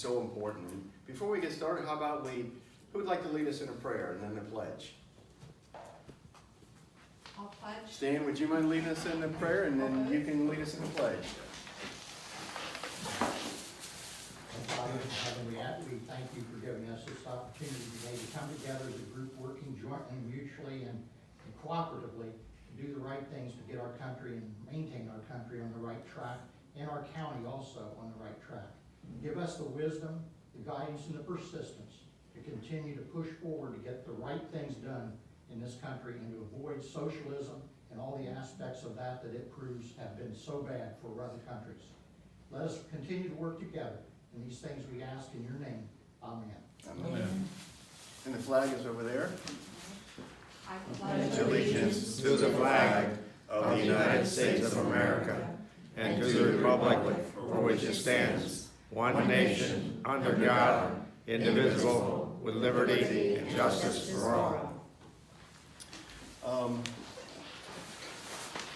so important. And before we get started, how about who would like to lead us in a prayer and then the pledge? I'll pledge. Stan, would you mind leading us in the prayer, and then you can lead us in the pledge? Father in heaven, we thank you for giving us this opportunity today to come together as a group working jointly, mutually, and cooperatively to do the right things to get our country and maintain our country on the right track, and our county also on the right track. Give us the wisdom, the guidance, and the persistence to continue to push forward to get the right things done in this country and to avoid socialism and all the aspects of that it proves have been so bad for other countries. Let us continue to work together. And these things we ask in your name. Amen. Amen. And the flag is over there. I pledge Allegiance to the flag of the United States of America and to the republic for which it stands, one nation, under God, indivisible, with liberty and justice for all.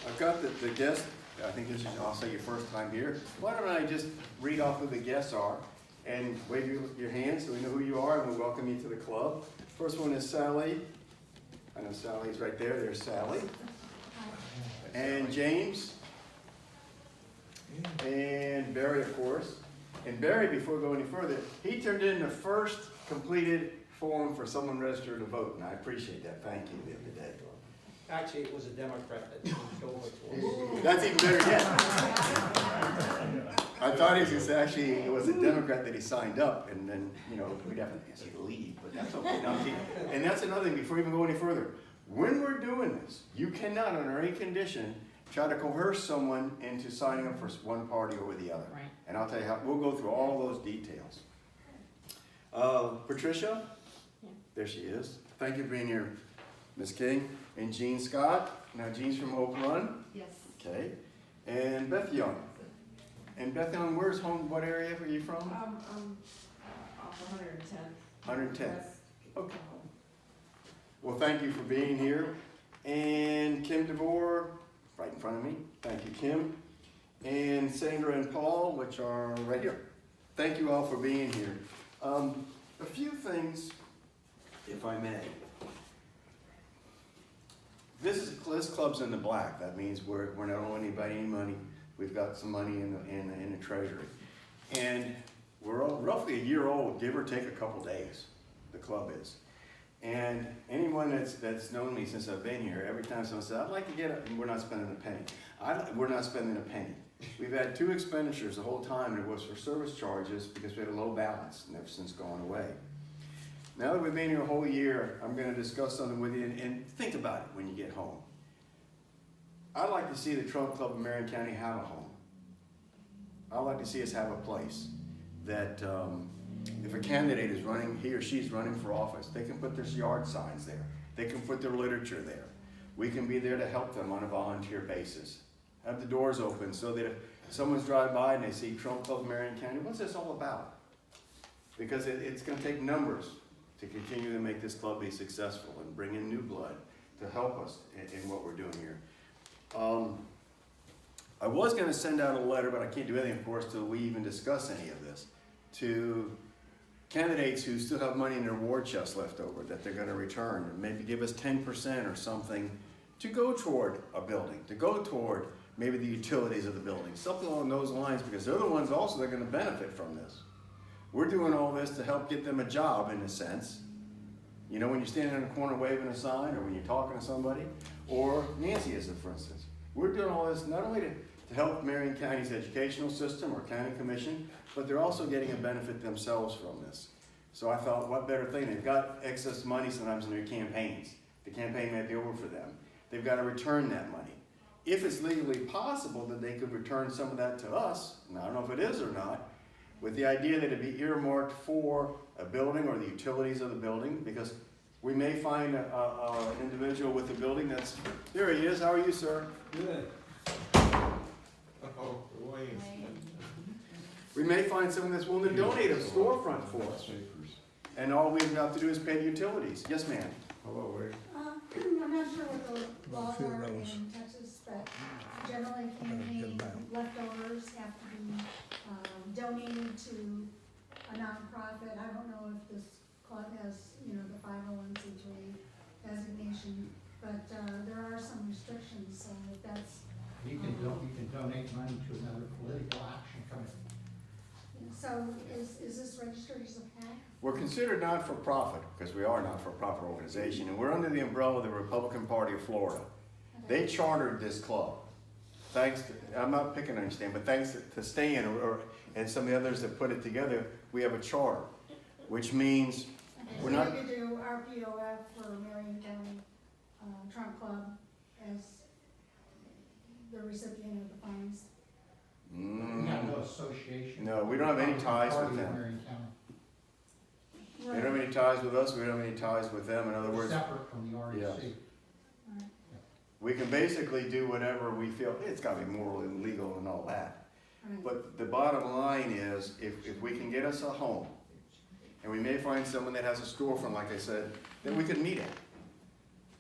I've got the guest. I think this is also your first time here. Why don't I just read off who the guests are and wave your hand so we know who you are, and we'll welcome you to the club. First one is Sally. I know Sally's right there. There's Sally. And James. And Barry, of course. And Barry, before we go any further, he turned in the first completed form for someone registered to vote, and I appreciate that. Thank you the other day. Actually, it was a Democrat that changed over to us. That's even better yet. I thought it was actually, it was a Democrat that he signed up, and then, we'd have to ask you to leave, but that's okay. No, and that's another thing, before we even go any further. When we're doing this, you cannot, under any condition, try to coerce someone into signing up for one party over the other. Right. And I'll tell you how, we'll go through all those details. Patricia? Yeah. There she is. Thank you for being here, Ms. King. And Jean Scott. Now, Jean's from Oak Run. Yes. Okay. And Beth Young. And Beth Young, where's home? What area are you from? Off 110. 110. Yes. Okay. Well, thank you for being here. And Kim DeVore, right in front of me. Thank you, Kim. And Sandra and Paul, which are right here. Thank you all for being here. A few things, if I may. This club's in the black. That means we're not owing anybody any money. We've got some money in the treasury, and we're roughly a year old, give or take a couple days. The club is, and anyone that's known me since I've been here, every time someone says I'd like to get it, we're not spending a penny. We're not spending a penny. We've had 2 expenditures the whole time, and it was for service charges because we had a low balance, and they've since gone away. Now that we've been here a whole year, I'm going to discuss something with you, and think about it when you get home. I'd like to see the Trump Club of Marion County have a home. I'd like to see us have a place that if a candidate is running, he or she's running for office, they can put their yard signs there. They can put their literature there. We can be there to help them on a volunteer basis. Have the doors open so that if someone's driving by and they see Trump Club of Marion County, what's this all about? Because it's going to take numbers to continue to make this club be successful and bring in new blood to help us in what we're doing here. I was going to send out a letter, but I can't do anything, of course, till we even discuss any of this, to candidates who still have money in their war chest left over that they're going to return, and maybe give us 10% or something to go toward a building, to go toward maybe the utilities of the building, something along those lines, because they're the ones also that are going to benefit from this. We're doing all this to help get them a job, in a sense. You know, when you're standing in a corner waving a sign, or when you're talking to somebody, or Nancy is, for instance. We're doing all this not only to help Marion County's educational system or county commission, but they're also getting a benefit themselves from this. So I thought, what better thing? They've got excess money sometimes in their campaigns. The campaign may be over for them. They've got to return that money. If it's legally possible that they could return some of that to us, and I don't know if it is or not, with the idea that it'd be earmarked for a building or the utilities of the building, because we may find an individual with a building that's, there he is, how are you, sir? Good. Oh, Wayne. We may find someone that's willing to donate a storefront for us. And all we have to do is pay the utilities. Yes, ma'am. Hello, Wayne. I'm not sure what the laws are in Texas, but generally campaign leftovers have to be donated to a nonprofit, I don't know if this club has, you know, the 501c3 designation, but, there are some restrictions, so if that's, You can donate money to another political action committee. so is this registered as a PAC? We're considered not-for-profit, because we are a not-for-profit organization, and we're under the umbrella of the Republican Party of Florida. They chartered this club. Thanks to, I'm not picking on you, Stan, but thanks to Stan and some of the others that put it together, we have a charter, which means Okay, we're so not, we could do RPOF for Marion County, Trump Club as the recipient of the funds. We have no association. No, we don't have any ties with Party of them. Marion County. They don't have any ties with us, we don't have any ties with them. In other words, Separate from the REC. Yes. we can basically do whatever we feel. It's gotta be moral and legal and all that. Right. But the bottom line is, if we can get us a home, and we may find someone that has a storefront, like I said, that we could meet at.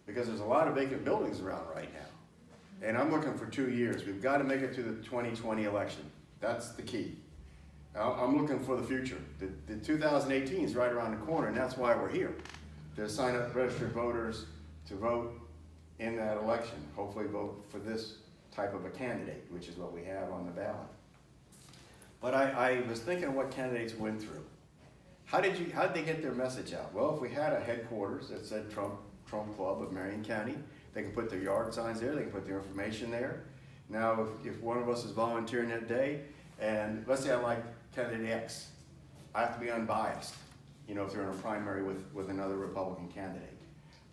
Because there's a lot of vacant buildings around right now. And I'm looking for 2 years. We've got to make it to the 2020 election. That's the key. I'm looking for the future. The 2018 is right around the corner, and that's why we're here. To sign up registered voters to vote in that election. Hopefully vote for this type of a candidate, which is what we have on the ballot. But I was thinking what candidates went through. How did they get their message out? Well, if we had a headquarters that said Trump Club of Marion County, they can put their yard signs there, they can put their information there. Now, if one of us is volunteering that day, and let's say I like candidate X, I have to be unbiased, you know, if they're in a primary with another Republican candidate.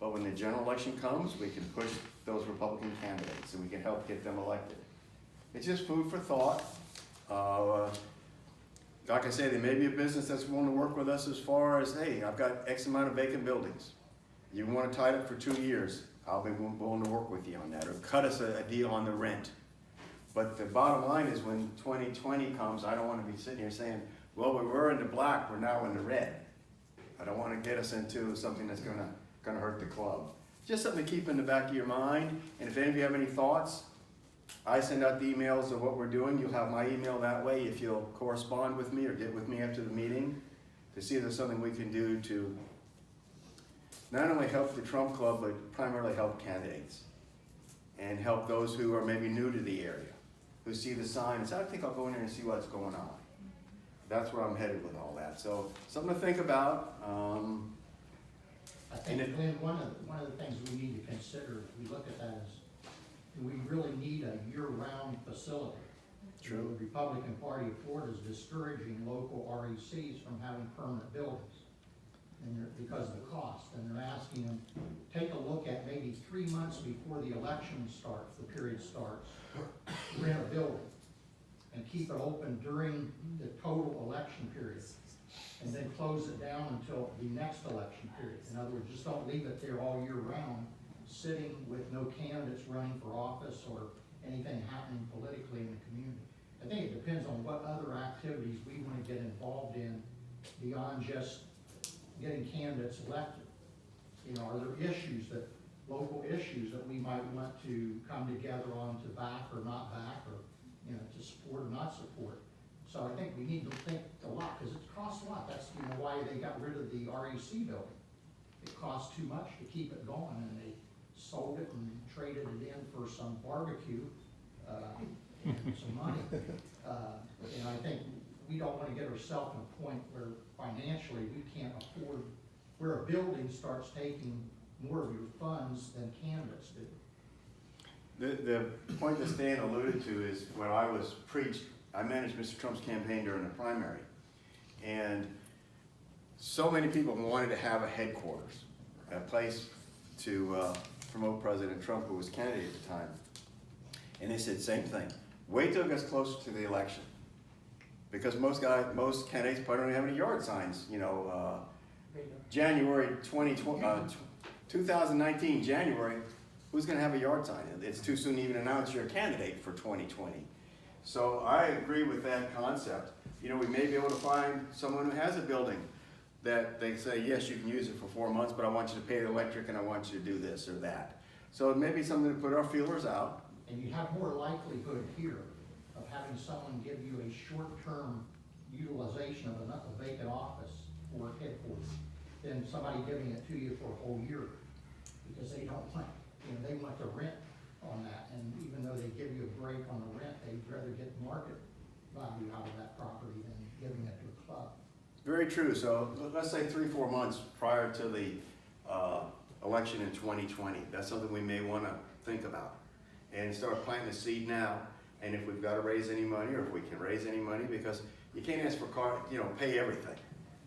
But when the general election comes, we can push those Republican candidates and we can help get them elected. It's just food for thought. Like I say, there may be a business that's willing to work with us as far as, hey, I've got X amount of vacant buildings. You want to tie it up for 2 years, I'll be willing to work with you on that, or cut us a deal on the rent. But the bottom line is when 2020 comes, I don't want to be sitting here saying, well, we were in the black, we're now in the red. I don't want to get us into something that's gonna hurt the club. Just something to keep in the back of your mind, and if any of you have any thoughts, I send out the emails of what we're doing. You'll have my email that way if you'll correspond with me or get with me after the meeting to see if there's something we can do to not only help the Trump Club, but primarily help candidates and help those who are maybe new to the area, who see the sign and say, I think I'll go in there and see what's going on. That's where I'm headed with all that. So something to think about. I think, Glenn, one of the things we need to consider, if we look at that, is do we really need a year-round facility? True. The Republican Party of Florida is discouraging local RECs from having permanent buildings because of the cost. And they're asking them, take a look at maybe 3 months before the election starts, the period starts, rent a building and keep it open during the total election period. And then close it down until the next election period. In other words, just don't leave it there all year round, sitting with no candidates running for office or anything happening politically in the community. I think it depends on what other activities we want to get involved in beyond just getting candidates elected. You know, are there local issues that we might want to come together on to back or not back, or, you know, to support or not support? So I think we need to think a lot, because it costs a lot. That's, you know, why they got rid of the REC building. It cost too much to keep it going, and they sold it and traded it in for some barbecue, and some money. And I think we don't want to get ourselves in a point where financially we can't afford, where a building starts taking more of your funds than candidates do. The point that Stan alluded to is when I was preached, I managed Mr. Trump's campaign during the primary. And so many people wanted to have a headquarters, a place to promote President Trump, who was candidate at the time. And they said, same thing. Wait till it gets closer to the election. Because most candidates probably don't have any yard signs, you know. January 2019, January, who's gonna have a yard sign? It's too soon to even announce you're a candidate for 2020. So I agree with that concept. You know, we may be able to find someone who has a building that they say, yes, you can use it for 4 months, but I want you to pay the electric and I want you to do this or that. So it may be something to put our feelers out. And you have more likelihood here of having someone give you a short-term utilization of a vacant office for headquarters than somebody giving it to you for a whole year. Because they don't want, they want the rent on that, and even though they give you a break on the rent, they'd rather get market value out of that property than giving it to a club. Very true. So let's say 3-4 months prior to the election in 2020. That's something we may want to think about and start planting the seed now. And if we've got to raise any money, or if we can raise any money, because you can't ask for pay everything.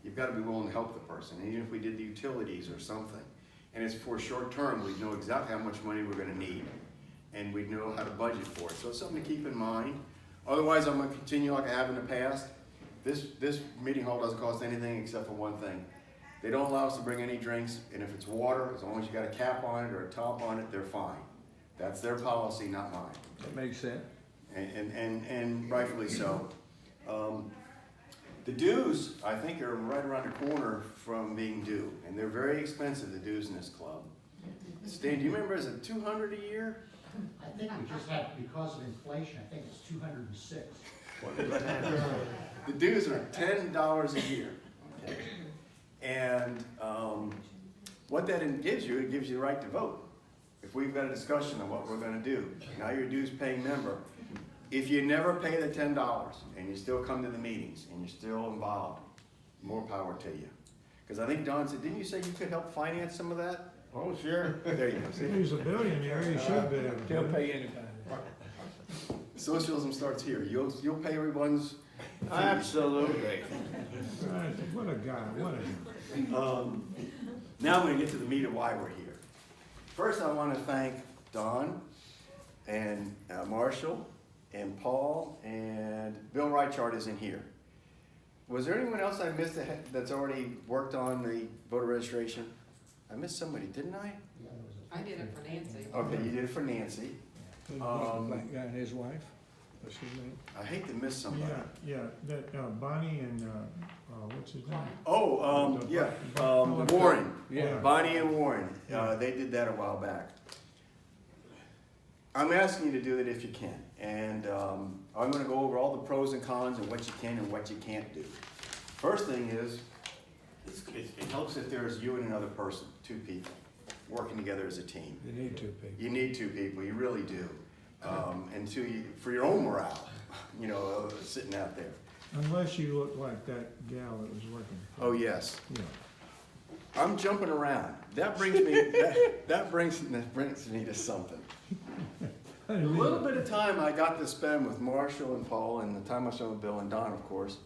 You've got to be willing to help the person. And even if we did the utilities or something, and it's for short term, we'd know exactly how much money we're going to need, and we'd know how to budget for it. So it's something to keep in mind. Otherwise, I'm going to continue like I have in the past. This meeting hall doesn't cost anything except for one thing. They don't allow us to bring any drinks, and if it's water, as long as you got a cap on it or a top on it, they're fine. That's their policy, not mine. That makes sense. And rightfully so. The dues, I think, are right around the corner from being due, and they're very expensive, the dues in this club. Stan, do you remember, is it $200 a year? I think we just had, because of inflation, I think it's 206. The dues are $10 a year. Okay. And what that gives you, it gives you the right to vote. If we've got a discussion on what we're going to do, now you're a dues paying member. If you never pay the $10 and you still come to the meetings and you're still involved, more power to you. Because I think Don said, didn't you say you could help finance some of that? Oh, sure. There you go. See? He's a billionaire, he should be able to. They'll pay anybody. Socialism starts here. You'll pay everyone's. Absolutely. Right, what a guy, what a. Now I'm going to get to the meat of why we're here. First, I want to thank Don and Marshall and Paul, and Bill Reichard is in here. Was there anyone else I missed that's already worked on the voter registration? I missed somebody, didn't I? I did it for Nancy. Okay, you did it for Nancy. The black guy and his wife, what's his name? I hate to miss somebody. Yeah, that Bonnie and, what's his name? Oh, yeah, Clyde. Warren. Yeah. Bonnie and Warren, Yeah. they did that a while back. I'm asking you to do it if you can. And I'm gonna go over all the pros and cons and what you can and what you can't do. First thing is, it helps if there's you and another person, 2 people, working together as a team. You need 2 people. You need 2 people, you really do. And for your own morale, sitting out there. Unless you look like that gal that was working. Oh, yes. Yeah. I'm jumping around. That brings me, that brings me to something. A little bit of time I got to spend with Marshall and Paul, and the time I spent with Bill and Don, of course,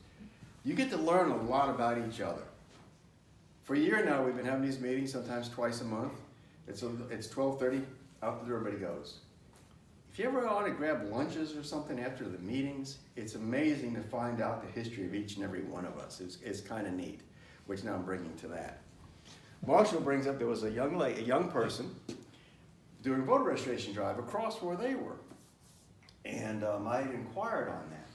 you get to learn a lot about each other. For a year now, we've been having these meetings, sometimes twice a month. It's 12:30, out the door everybody goes. If you ever want to grab lunches or something after the meetings, it's amazing to find out the history of each and every one of us. It's kind of neat, which now I'm bringing to that. Marshall brings up there was a young person doing a voter registration drive across where they were. And I had inquired on that.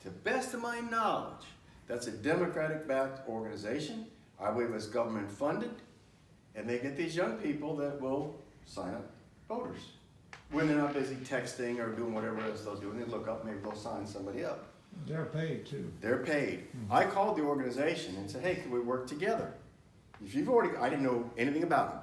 To best of my knowledge, that's a Democratic-backed organization. I believe it's government funded. And they get these young people that will sign up voters. When they're not busy texting or doing whatever else they'll do, and they look up, maybe they'll sign somebody up. They're paid too. They're paid. I called the organization and said, hey, can we work together? If you've already, I didn't know anything about them.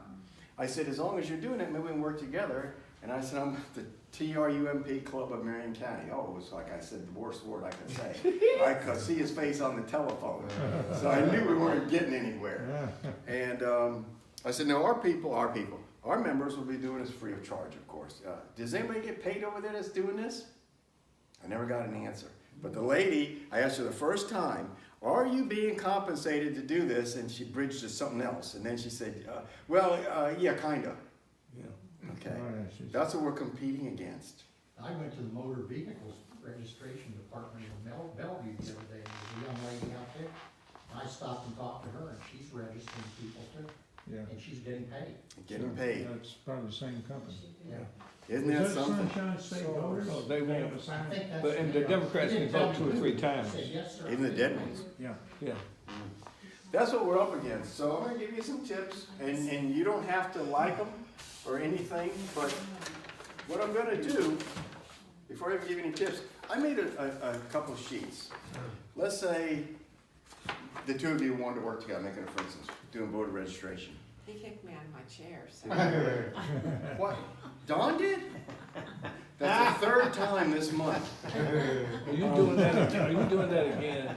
I said, as long as you're doing it, maybe we can work together. And I said, I'm with the TRUMP Club of Marion County. Oh, it was like I said, the worst word I could say. I could see his face on the telephone. So I knew we weren't getting anywhere. And I said, no, our members will be doing this free of charge, of course. Does anybody get paid over there that's doing this? I never got an answer. But the lady, I asked her the first time, are you being compensated to do this? And she bridged to something else. And then she said, yeah, kind of. Yeah. Okay. Right, That's what we're competing against. I went to the motor vehicles registration department in Bellevue the other day, and there was a young lady out there. And I stopped and talked to her, and she's registering people too, Yeah. and she's getting paid. Getting paid. That's probably the same company. Yeah. Isn't that something? Sunshine State voters? No, they won't. have a sign? I think that's. But, and the Democrats He can didn't vote tell 2 or me 3 who. times. He said, yes, sir. Even the dead ones. Yeah. Yeah. That's what we're up against. So I'm going to give you some tips, and you don't have to like them or anything, but what I'm going to do, before I even give you any tips, I made a couple of sheets. Let's say the two of you wanted to work together, making a for instance, doing voter registration. He kicked me out of my chair, so. What? Don did? That's the third time this month. Are you doing that, are you doing that again?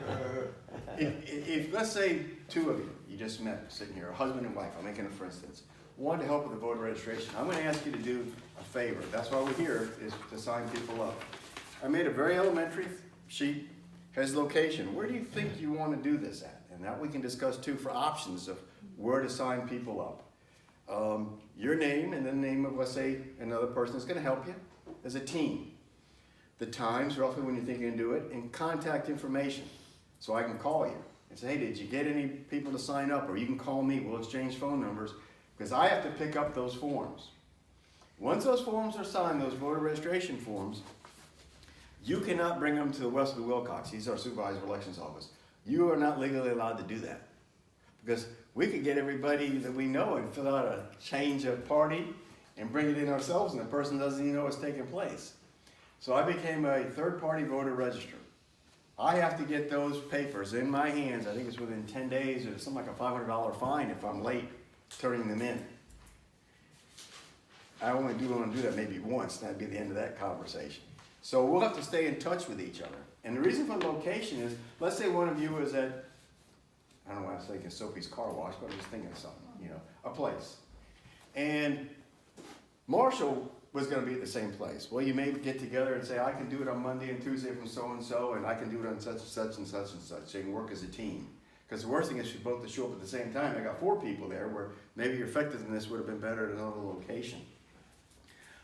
If, let's say, two of you, you just met, sitting here, a husband and wife, I'm making it for instance, wanted to help with the voter registration, I'm gonna ask you to do a favor. That's why we're here, is to sign people up. I made a very elementary sheet, has location. Where do you think you wanna do this at? And that we can discuss too for options of where to sign people up. Your name and the name of, let's say, another person that's gonna help you as a team. The times, roughly when you think you can do it, and contact information. So I can call you and say, hey, did you get any people to sign up? Or you can call me, we'll exchange phone numbers, because I have to pick up those forms. Once those forms are signed, those voter registration forms, you cannot bring them to Wesley Wilcox, he's our supervisor of elections office. You are not legally allowed to do that. Because we could get everybody that we know and fill out a change of party and bring it in ourselves, and the person doesn't even know what's taking place. So I became a third-party voter registrar. I have to get those papers in my hands, I think it's within 10 days, or something like a $500 fine if I'm late turning them in. I only want to do that maybe once, and that'd be the end of that conversation. So we'll have to stay in touch with each other. And the reason for the location is, let's say one of you is at, I don't know why I was thinking Sophie's Car Wash, but I'm just thinking of something, a place. And Marshall was going to be at the same place. Well, you may get together and say, I can do it on Monday and Tuesday from so-and-so, and I can do it on such and such and such and such. So you can work as a team. Because the worst thing is you both to show up at the same time. I got 4 people there where maybe your effectiveness would have been better at another location.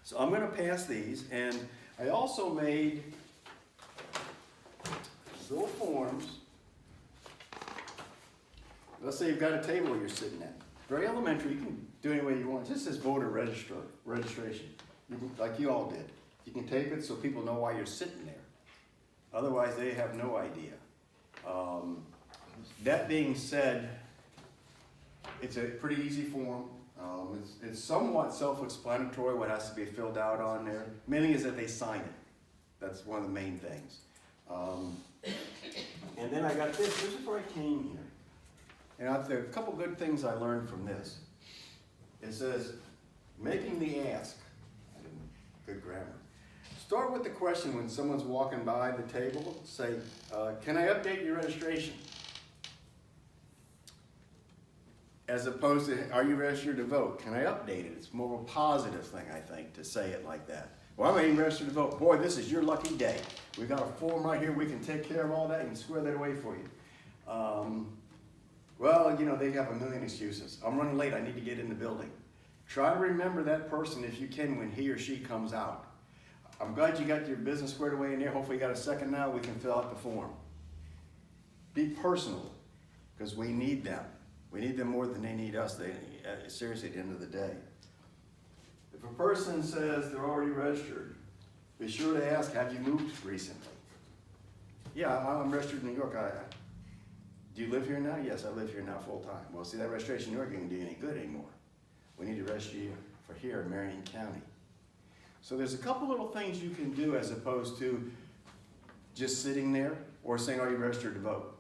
So I'm going to pass these, and I also made little forms. Let's say you've got a table you're sitting at. Very elementary, you can do any way you want. This is voter registration, like you all did. You can tape it so people know why you're sitting there. Otherwise, they have no idea. That being said, it's a pretty easy form. It's somewhat self-explanatory what has to be filled out on there. Mainly is that they sign it. That's one of the main things. And then I got this. This is where I came here. And there are a couple good things I learned from this. It says, making the ask. Good grammar. Start with the question when someone's walking by the table. Say, can I update your registration? As opposed to, are you registered to vote? Can I update it? It's more of a positive thing, I think, to say it like that. Well, I'm even registered to vote. Boy, this is your lucky day. We've got a form right here. We can take care of all that and square that away for you. Well, they have a million excuses. I'm running late. I need to get in the building. Try to remember that person if you can when he or she comes out. I'm glad you got your business squared away in there. Hopefully you got a second now. We can fill out the form. Be personal, because we need them. We need them more than they need us, seriously, at the end of the day. If a person says they're already registered, be sure to ask, have you moved recently? Yeah, I'm registered in New York. Do you live here now? Yes, I live here now full time. Well, see, that registration in New York isn't do you any good anymore. We need to register you for here in Marion County. So there's a couple little things you can do as opposed to just sitting there or saying, are you registered to vote?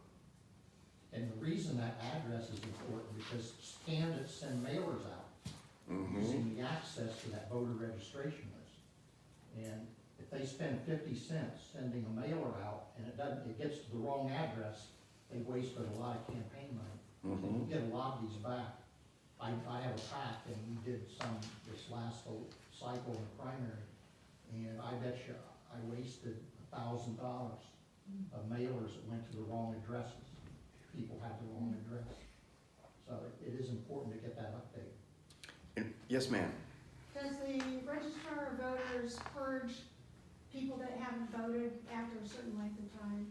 And the reason that address is important because candidates send mailers out using the access to that voter registration list. And if they spend 50 cents sending a mailer out and it gets to the wrong address, they wasted a lot of campaign money. And you get a lot of these back. I have a pack, and we did some this last cycle in the primary, and I bet you I wasted $1,000 of mailers that went to the wrong addresses. People have the wrong address. So it is important to get that update. Yes, ma'am. Does the registrar of voters purge people that haven't voted after a certain length of time?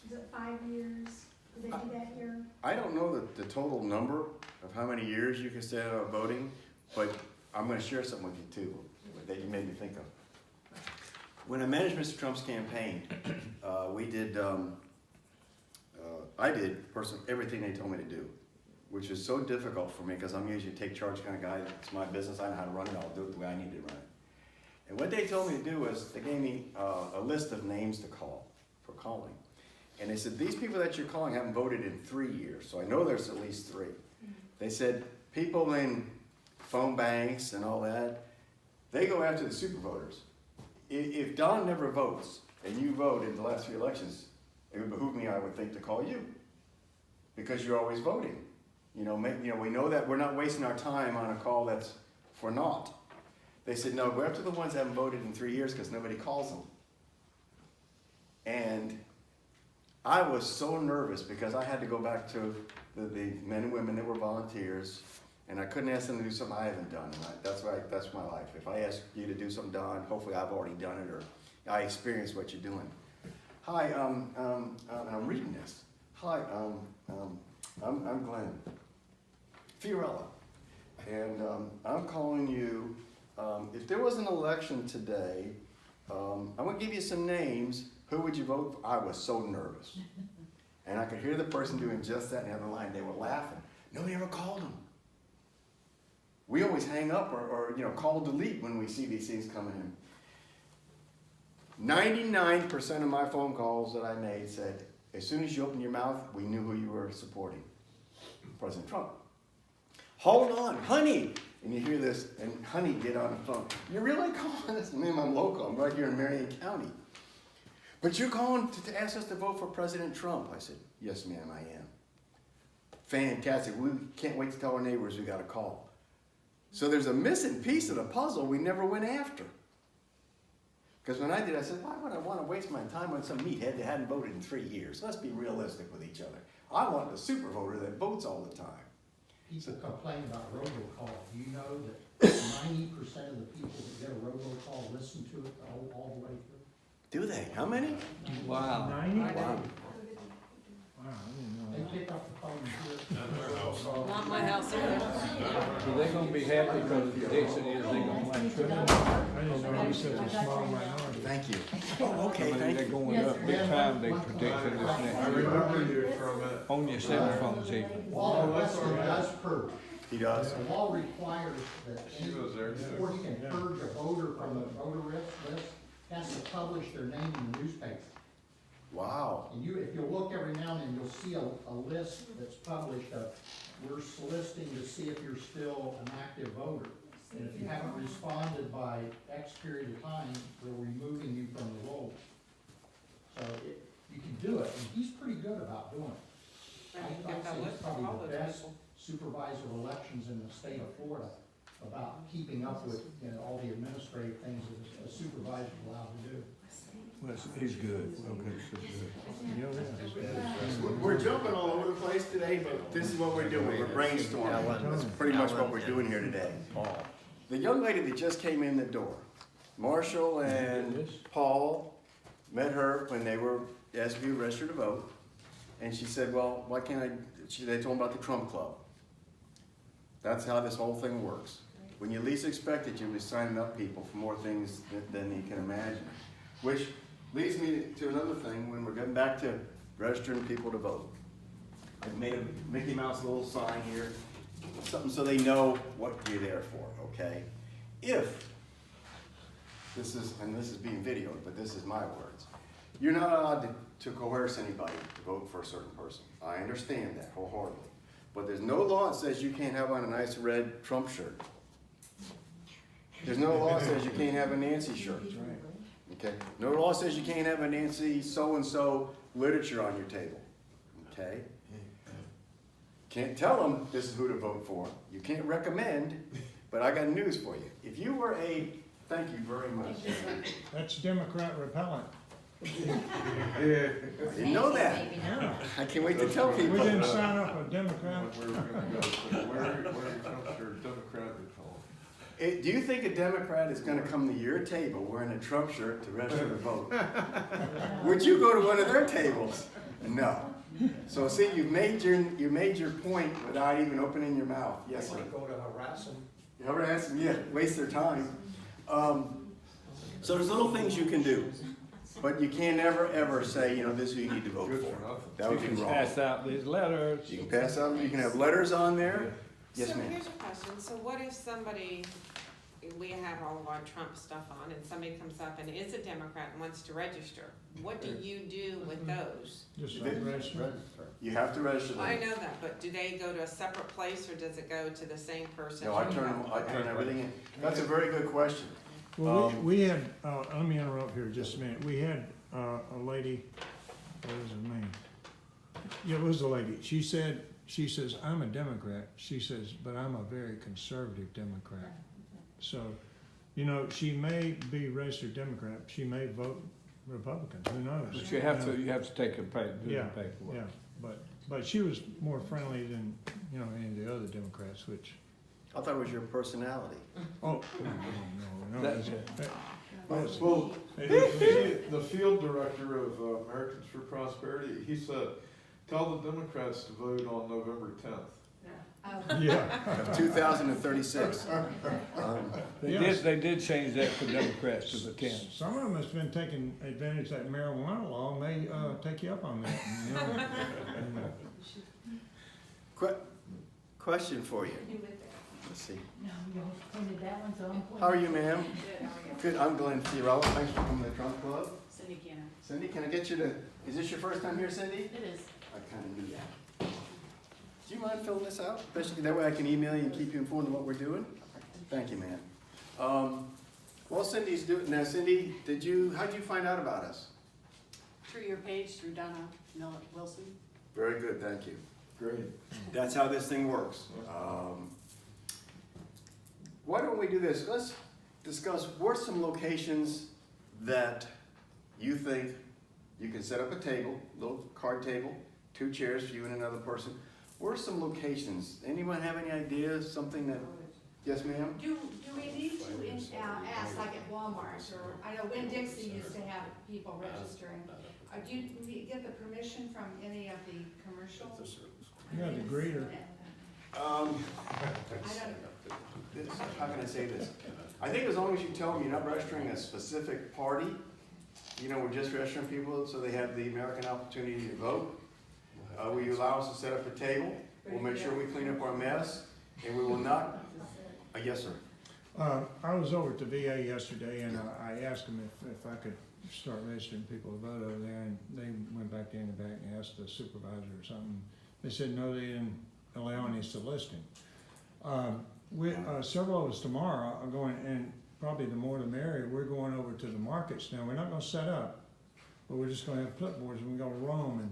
Is it 5 years? Do they do that here? I don't know the total number of how many years you can stay out of voting, but I'm going to share something with you too that you made me think of. When I managed Mr. Trump's campaign, we did, I did personally everything they told me to do, which is so difficult for me because I'm usually a take charge kind of guy. It's my business. I know how to run it. I'll do it the way I need to run it. And what they told me to do was they gave me a list of names to call for calling. And they said, these people that you're calling haven't voted in 3 years, so I know there's at least 3. They said, people in phone banks and all that, they go after the super voters. If Don never votes, and you vote in the last few elections, it would behoove me, I would think, to call you, because you're always voting. We know that we're not wasting our time on a call that's for naught. They said, no, go after the ones that haven't voted in 3 years because nobody calls them. And I was so nervous because I had to go back to the men and women that were volunteers, and I couldn't ask them to do something I haven't done. That's my life. If I ask you to do something, Don, hopefully I've already done it, or I experienced what you're doing. Hi, and I'm reading this. Hi, I'm Glenn Fiorella, and I'm calling you. If there was an election today, I'm gonna give you some names. Who would you vote for? I was so nervous. And I could hear the person doing just that in the other line. They were laughing. Nobody ever called them. We always hang up or call delete when we see these things coming in. 99% of my phone calls that I made said, as soon as you open your mouth, we knew who you were supporting. President Trump. Hold on, honey. And you hear this, and honey get on the phone. You're really calling this? Ma'am, I'm local. I'm right here in Marion County. But you're calling to ask us to vote for President Trump. I said, yes, ma'am, I am. Fantastic. We can't wait to tell our neighbors we got a call. So there's a missing piece of the puzzle we never went after. Because when I did, I said, why would I want to waste my time on some meathead that hadn't voted in 3 years? Let's be realistic with each other. I want the super voter that votes all the time. People complain about robocall. Do you know that 90% of the people that get a robocall listen to it all the way through? Do they? How many? Wow. 90? Wow. Wow, I didn't know They that. pick up the phone and hear it. Not my house either. So they're gonna be happy because the prediction is they're gonna win. I didn't know you said a small minority. Thank you. Oh, okay, thank They're you. going up big time, they predicting this I next year. remember you from On your cell phones even. Law Western does purge. He does. The law requires that She was there, too. before you can purge a voter from the voter list, has to publish their name in the newspaper. Wow. And if you look every now and then, you'll see a list that's published of, we're soliciting to see if you're still an active voter. And if you haven't responded by X period of time, we're removing you from the roll. So you can do it, and he's pretty good about doing it. I can I'd get that say list he's of probably all the those best people. supervisor of elections in the state of Florida about keeping up with, all the administrative things that a supervisor is allowed to do. Well, he's good. Okay, he's good. We're jumping all over the place today, but this is what we're doing. We're brainstorming. That's pretty much what we're doing here today. The young lady that just came in the door, Marshall and Paul, met her when they were asked to be registered to vote. And she said, well, why can't I, they told them about the Trump Club. That's how this whole thing works. When you least expect it, you'll be signing up people for more things than you can imagine. Which leads me to another thing when we're getting back to registering people to vote. I've made a Mickey Mouse little sign here, something so they know what you're there for, okay? If, this is being videoed, but this is my words, you're not allowed to coerce anybody to vote for a certain person. I understand that wholeheartedly. But there's no law that says you can't have on a nice red Trump shirt. There's no law that says you can't have a Nancy shirt. Okay? No law says you can't have a Nancy so-and-so literature on your table. Okay? Can't tell them this is who to vote for. You can't recommend, but I got news for you. If you were a, thank you very much. That's Democrat repellent. I didn't know that. Yeah. I can't wait to tell We people. didn't sign up a Democrat. Where we're gonna go, so where comes your Democrat recall? Do you think a Democrat is gonna come to your table wearing a Trump shirt to register to vote? Would you go to one of their tables? No. So see, you made your point without even opening your mouth. Yes, I sir. might go to harass them. Harass them, yeah, waste their time. So there's little things you can do, but you can't ever, ever say, this is who you need to vote Good for for. nothing. That would You be can wrong. pass out these letters. You can pass out, you can have letters on there. Yes, So ma'am. here's a question, so what if somebody we have all of our Trump stuff on and somebody comes up and is a Democrat and wants to register, what do you do with those? Just They- like register. You have to register them. I know that, but do they go to a separate place or does it go to the same person? No, I turn everything in. That's a very good question. Well, we had, let me interrupt here just a minute. We had a lady, what was her name? Yeah, it was a lady. She says, I'm a Democrat. She says, but I'm a very conservative Democrat. So, you know, she may be registered Democrat. She may vote Republican. Who knows? But you have to take a do Yeah, the paperwork. yeah. But she was more friendly than, you know, any of the other Democrats, which, I thought it was your personality. oh, no. That's it's- Well, it- the field director of Americans for Prosperity, he said, tell the Democrats to vote on November 10th. Yeah. Of 2036. Yes. They did change that for Democrats to the 10. Some of them has been taking advantage of that marijuana law, may take you up on that, you know. Question for you. Let's see. No, you pointed that one, so I'm pointing. How are you, ma'am? Good, I'm Glenn Fiorillo. Thanks for coming to the Trump Club. Cindy Cannon. Cindy, can I get you to, is this your first time here, Cindy? It is. I kind of knew that. Do you mind filling this out? Especially that way I can email you and keep you informed of what we're doing? Thank you, man. Well, Cindy's doing, now Cindy, how'd you find out about us? Through your page, through Donna Wilson. Very good, thank you. Great. That's how this thing works. Why don't we do this? Let's discuss where's some locations that you think you can set up a table, little card table, 2 chairs for you and another person. Where's some locations? Anyone have any ideas? Something that, yes ma'am? Do we need to ask, like at Walmart, or, I know Winn-Dixie used to have people registering. Do you get the permission from any of the commercials? Yeah, the greeter. I don't, How can I say this? I think as long as you tell them you're not registering a specific party, you know, we're just registering people so they have the American opportunity to vote. Will you allow us to set up a table? We'll make sure we clean up our mess, and we will not, yes, sir. I was over at the VA yesterday and I asked them if I could start registering people to vote over there, and they went back in the back and asked the supervisor or something. They said, no, they didn't allow any soliciting. Several of us tomorrow are going, and probably the more the merrier, we're going over to the markets now. We're not gonna set up, but we're just gonna have clipboards and we're gonna roam and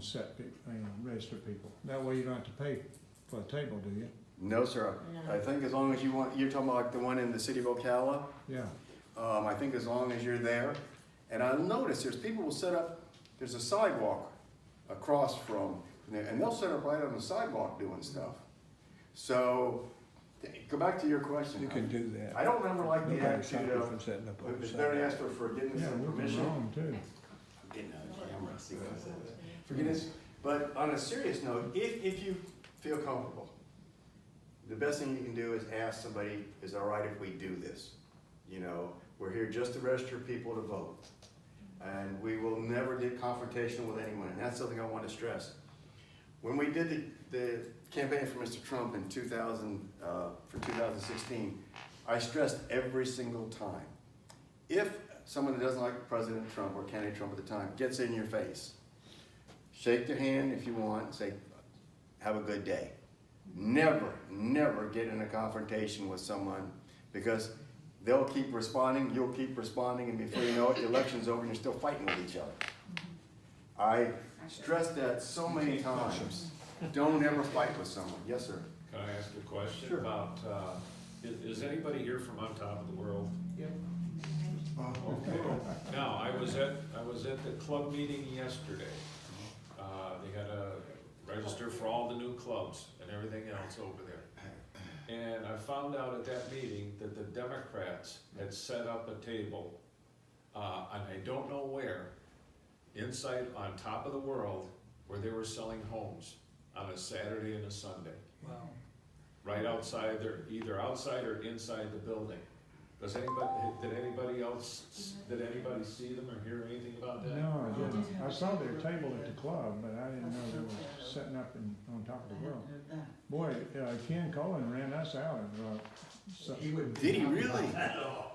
register people. That way you don't have to pay for a table, do you? No, sir. I think as long as you want, you're talking about like the one in the city of Ocala? Yeah. I think as long as you're there. And I notice there's people will set up, there's a sidewalk across from there, and they'll set up right on the sidewalk doing stuff. So, go back to your question. You can do that. I don't remember like the Nobody stopped attitude you of, from setting up on the it's side. better to ask for forgiveness Yeah, and we're permission. roam too. I'm getting on camera, see what I said. Forgiveness, but on a serious note, if you feel comfortable, the best thing you can do is ask somebody, is it all right if we do this? You know, we're here just to register people to vote. And we will never get confrontational with anyone, and that's something I want to stress. When we did the campaign for Mr. Trump in 2016, I stressed every single time, if someone that doesn't like President Trump or candidate Trump at the time gets in your face, shake their hand if you want, and say, have a good day. Never, never get in a confrontation with someone, because they'll keep responding, you'll keep responding, and before you know it, the election's over and you're still fighting with each other. I stressed that so many times. Don't ever fight with someone. Yes, sir. Can I ask a question Sure. about, is anybody here from on top of the world? Okay. Now, I was at the club meeting yesterday. They had to register for all the new clubs and everything else over there. And I found out at that meeting that the Democrats had set up a table, and I don't know where, inside on top of the world, where they were selling homes on a Saturday and a Sunday. Wow. Right outside, either outside or inside the building. Did anybody see them or hear anything about that? No, I didn't. I saw their table at the club, but I didn't know they were setting up on top of the world. Boy, Ken Cullen ran us out of, He would. Did he really?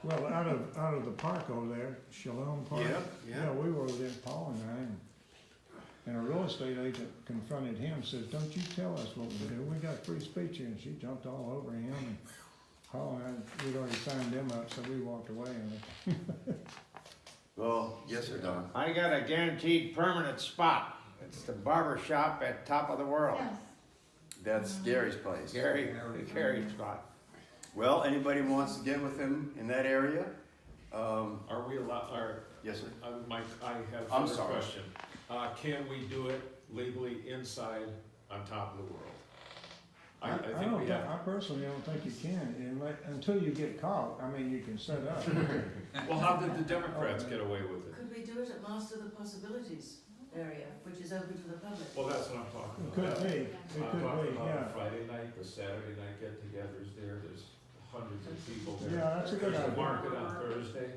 well, out of the park over there, Shalom Park. Yeah, yeah. We were over there, Paul and I, and a real estate agent confronted him, says, "Don't you tell us what we do. We got free speech here," and she jumped all over him. And Paul and I, we'd already signed them up, so we walked away. And Well, yes, sir, Don. I got a guaranteed permanent spot. It's the barber shop at Top of the World. Yes. That's Gary's place. Gary's spot. Well, anybody wants to get with him in that area? Are we allowed, Yes, sir. Mike, I have I'm another sorry. question. Can we do it legally inside on Top of the World? I think we have. I personally don't think you can, until you get caught. I mean, you can set up. Well, how did the Democrats get away with it? Could we do it at Master of the Possibilities area, which is open to the public? Well, that's what I'm talking It about. could be, I'm talking about yeah. the Friday night, the Saturday night get-togethers there, there's hundreds of people there. Yeah, that's a good There's a idea. market on Thursday,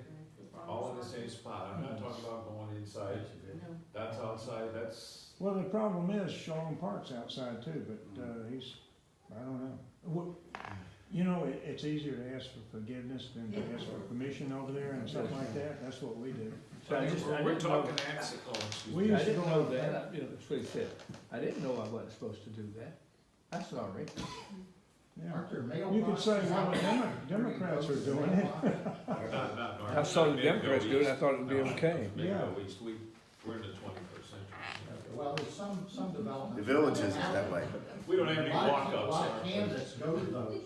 all in the same spot, I'm not talking about going inside, No. that's outside, that's, Well, the problem is Shalom Park's outside too, but, I don't know. It's easier to ask for forgiveness than to ask for permission over there and stuff like that. That's what we do. So I we're didn't talking know- access, oh, excuse We me. used I to didn't go know out there. that, that's what he said. I didn't know I wasn't supposed to do that. I'm sorry. Yeah. Aren't there You could say, mailboxes well, out the there? Democrats are doing it. Not I saw the Maybe go Democrats do it, I east. thought it'd be No, okay. Maybe Yeah. go east, we're in the 21st century. Well, there's some development. The villages is that way. We don't have any A lot of walkouts. candidates go to those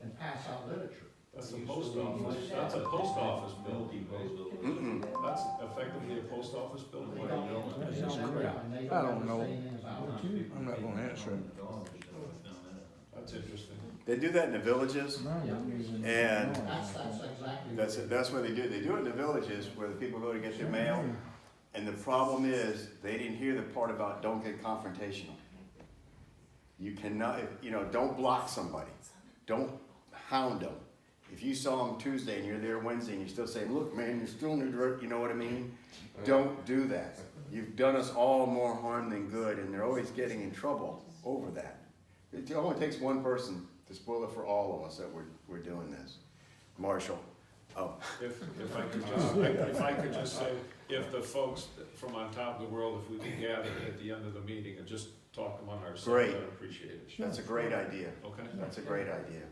and pass out literature. That's a post office, that's a post office building. Mm-mm. That's effectively a post office building. They don't- That's they just don't- crap. and they I don't ever know. say anything about it. I'm not gonna answer it. That's interesting. They do that in the villages. No, we're using- And That's exactly. That's it. That's what they do. They do it in the villages where the people go to get their mail. And the problem is, they didn't hear the part about don't get confrontational. You cannot, don't block somebody. Don't hound them. If you saw them Tuesday and you're there Wednesday and you're still saying, look, man, you're still in the dirt, you know what I mean? Don't do that. You've done us all more harm than good, and they're always getting in trouble over that. It only takes one person to spoil it for all of us that we're doing this. Marshall. Oh. If I could just say, if the folks from on Top of the World, if we could gather at the end of the meeting and just talk among ourselves, Great. I'd appreciate it. That's a great idea. Okay? That's a great idea.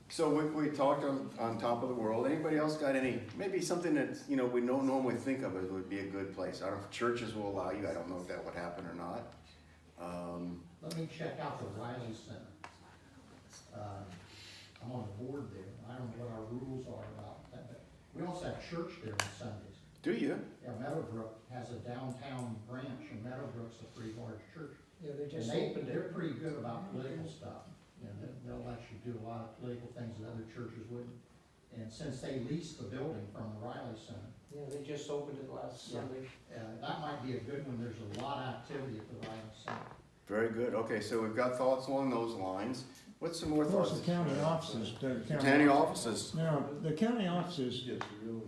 So we talked on Top of the World. Anybody else got maybe something that, we don't normally think of as would be a good place? I don't know if churches will allow you. I don't know if that would happen or not. Let me check out the Riley Center. I'm on the board there. I don't know what our rules are about that, but we also have church there on Sundays. Do you? Yeah, Meadowbrook has a downtown branch, and Meadowbrook's a pretty large church. Yeah, they And just they, opened they're it. pretty good about political stuff. They'll let you do a lot of political things that other churches wouldn't. And since they leased the building from the Riley Center, Yeah, they just opened it last Yeah. Sunday. that might be a good one. There's a lot of activity at the Riley Center. Very good. Okay, so we've got thoughts along those lines. What's some more Of course, thoughts? the county offices. County offices. Now, the county offices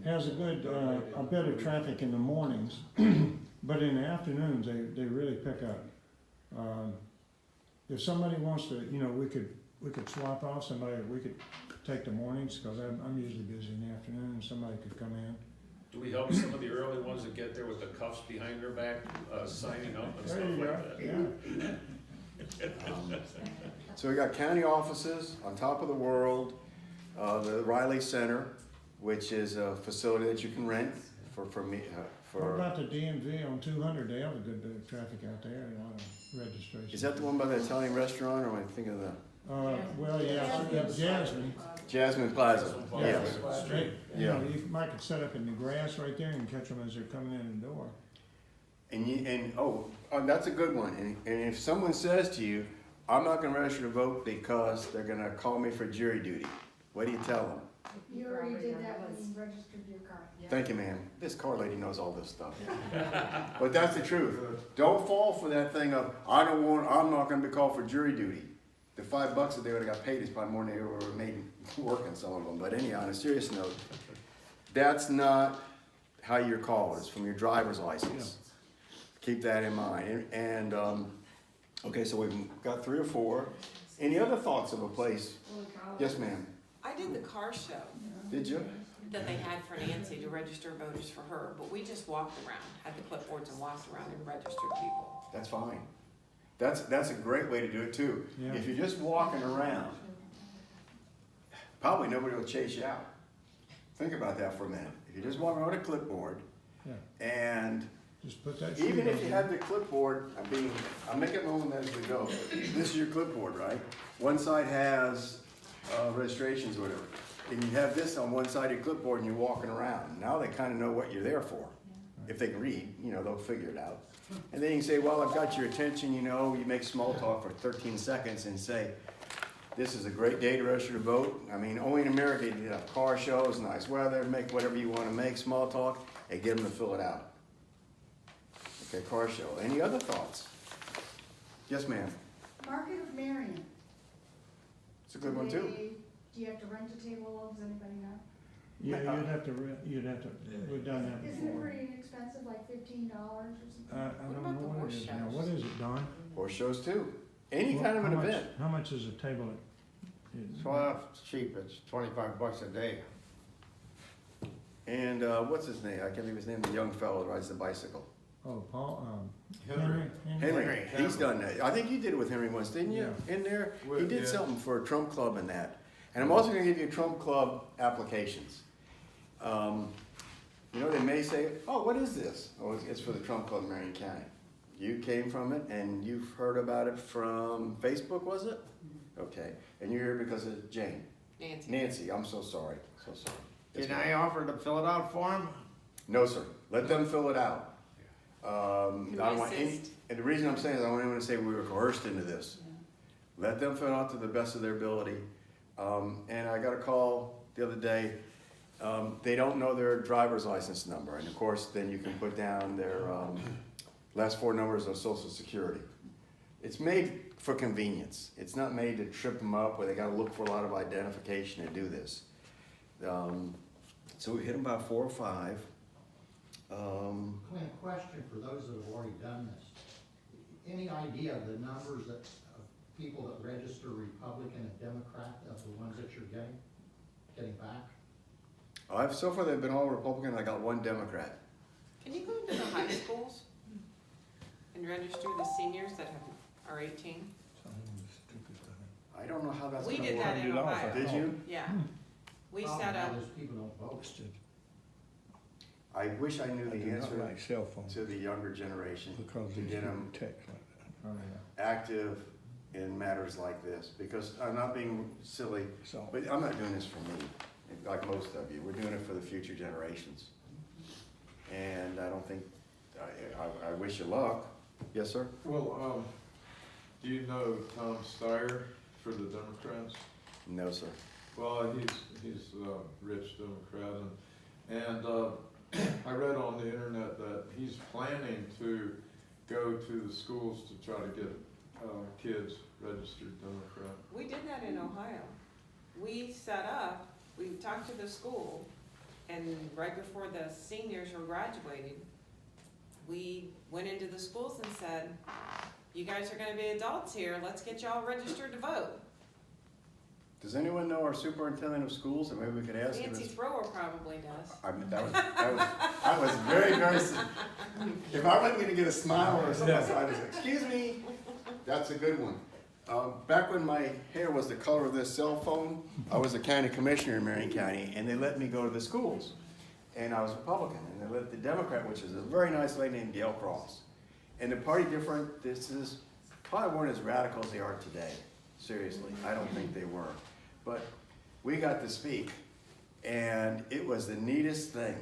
has a bit of traffic in the mornings, but in the afternoons, they really pick up. If somebody wants to, we could swap off somebody, we could take the mornings, because I'm usually busy in the afternoon, and somebody could come in. Do we help some of the early ones that get there with the cuffs behind their back, signing up and stuff There you go, like that? yeah. So we got county offices on Top of the World, the Riley Center, which is a facility that you can rent for me, What about the DMV on 200? They have a good bit of traffic out there, a lot of registration. Is that the one by the Italian restaurant, or am I thinking of the Well, yeah, Jasmine. Jasmine Plaza? Yeah. Yes. Straight, Yeah. You might could set up in the grass right there and catch them as they're coming in the door. And that's a good one. And if someone says to you, I'm not gonna register to vote because they're gonna call me for jury duty, what do you tell them? You already did that when you registered your car. Thank you, ma'am. This car lady knows all this stuff. But that's the truth. Don't fall for that thing of, I'm not gonna be called for jury duty. the $5 that they would've got paid is probably more than they were made working, some of them. But anyhow, on a serious note, that's not how your call is, from your driver's license. Keep that in mind. And okay, so we've got 3 or 4. Any other thoughts of a place? Yes, ma'am. I did the car show Did you? that they had for Nancy to register voters for her, but we just walked around, had the clipboards and walked around and registered people. That's fine. That's a great way to do it too. Yeah. If you're just walking around, probably nobody will chase you out. Think about that for a minute. If you're just walking around with a clipboard, Yeah. and Just put that sheet even if on you there. have the clipboard, I'm making it known as we go. This is your clipboard, right? One side has registrations or whatever. And you have this on one side of your clipboard and you're walking around. Now they kind of know what you're there for. If they can read, they'll figure it out. And then you can say, well, I've got your attention, you make small talk for 13 seconds and say, this is a great day to register to vote. I mean, only in America you have car shows, nice weather, make whatever you want to make, small talk, and get them to fill it out. Okay, car show. Any other thoughts? Yes, ma'am. Market of Marion. It's a good one too. Do you have to rent a table? Does anybody know? Yeah, you'd have to, we've done that Isn't it before. pretty inexpensive, like $15 or something? I What don't about know the what it horse is now. shows? What is it, Don? Horse shows too. Any Well, kind of an how much- event. How much is a table? Well, it's cheap, it's $25 a day. And what's his name? I can't think of his name. The young fellow that rides the bicycle. Oh, Paul, Henry. Henry. He's done that. I think you did it with Henry once, didn't you? In there, he did Yeah. something for a Trump Club and that. And I'm also going to give you Trump Club applications. They may say, "Oh, what is this?" Oh, it's for the Trump Club in Marion County. You came from it, and you've heard about it from Facebook, was it? Okay, and you're here because of Jane. Nancy, I'm so sorry. So sorry. Yes, Did ma'am. I offer to fill it out for him? No, sir. Let them fill it out. I don't want any, assist? and the reason I'm saying is I don't want to say we were coerced into this. Let them fill it out to the best of their ability. And I got a call the other day. They don't know their driver's license number, and of course, then you can put down their last 4 numbers of Social Security. It's made for convenience. It's not made to trip them up where they got to look for a lot of identification to do this. So we hit them about 4 or 5. Clint, question for those that have already done this. Any idea of the numbers of people that register Republican and Democrat of the ones that you're getting back? So far they've been all Republican. I got 1 Democrat. Can you go into the high schools and register the seniors that are 18? I don't know how that's We gonna did that work. in Ohio. Did you? Yeah. We Problem set up, now is people don't vote. I wish I knew the answer like cell phones to the younger generation because to these get them text like that. Oh, yeah. active in matters like this, because I'm not being silly, So, but I'm not doing this for me, like most of you. We're doing it for the future generations. And I don't think, I wish you luck. Yes, sir? Well, do you know Tom Steyer for the Democrats? No, sir. Well, he's a rich Democrat, and I read on the internet that he's planning to go to the schools to try to get kids registered Democrat. we did that in Ohio. We set up, we talked to the school, and right before the seniors were graduating, we went into the schools and said, you guys are gonna be adults here, let's get y'all registered to vote. Does anyone know our superintendent of schools, and maybe we could ask him? Nancy Thrower probably does. I was very, if I wasn't gonna get a smile or something, I was like, excuse me, that's a good one. Back when my hair was the color of this cell phone, I was a county commissioner in Marion County, and they let me go to the schools. And I was Republican, and they let the Democrat, which is a very nice lady named Gail Cross. And the party different, this is, probably weren't as radical as they are today. Seriously, I don't think they were. But we got to speak, and it was the neatest thing.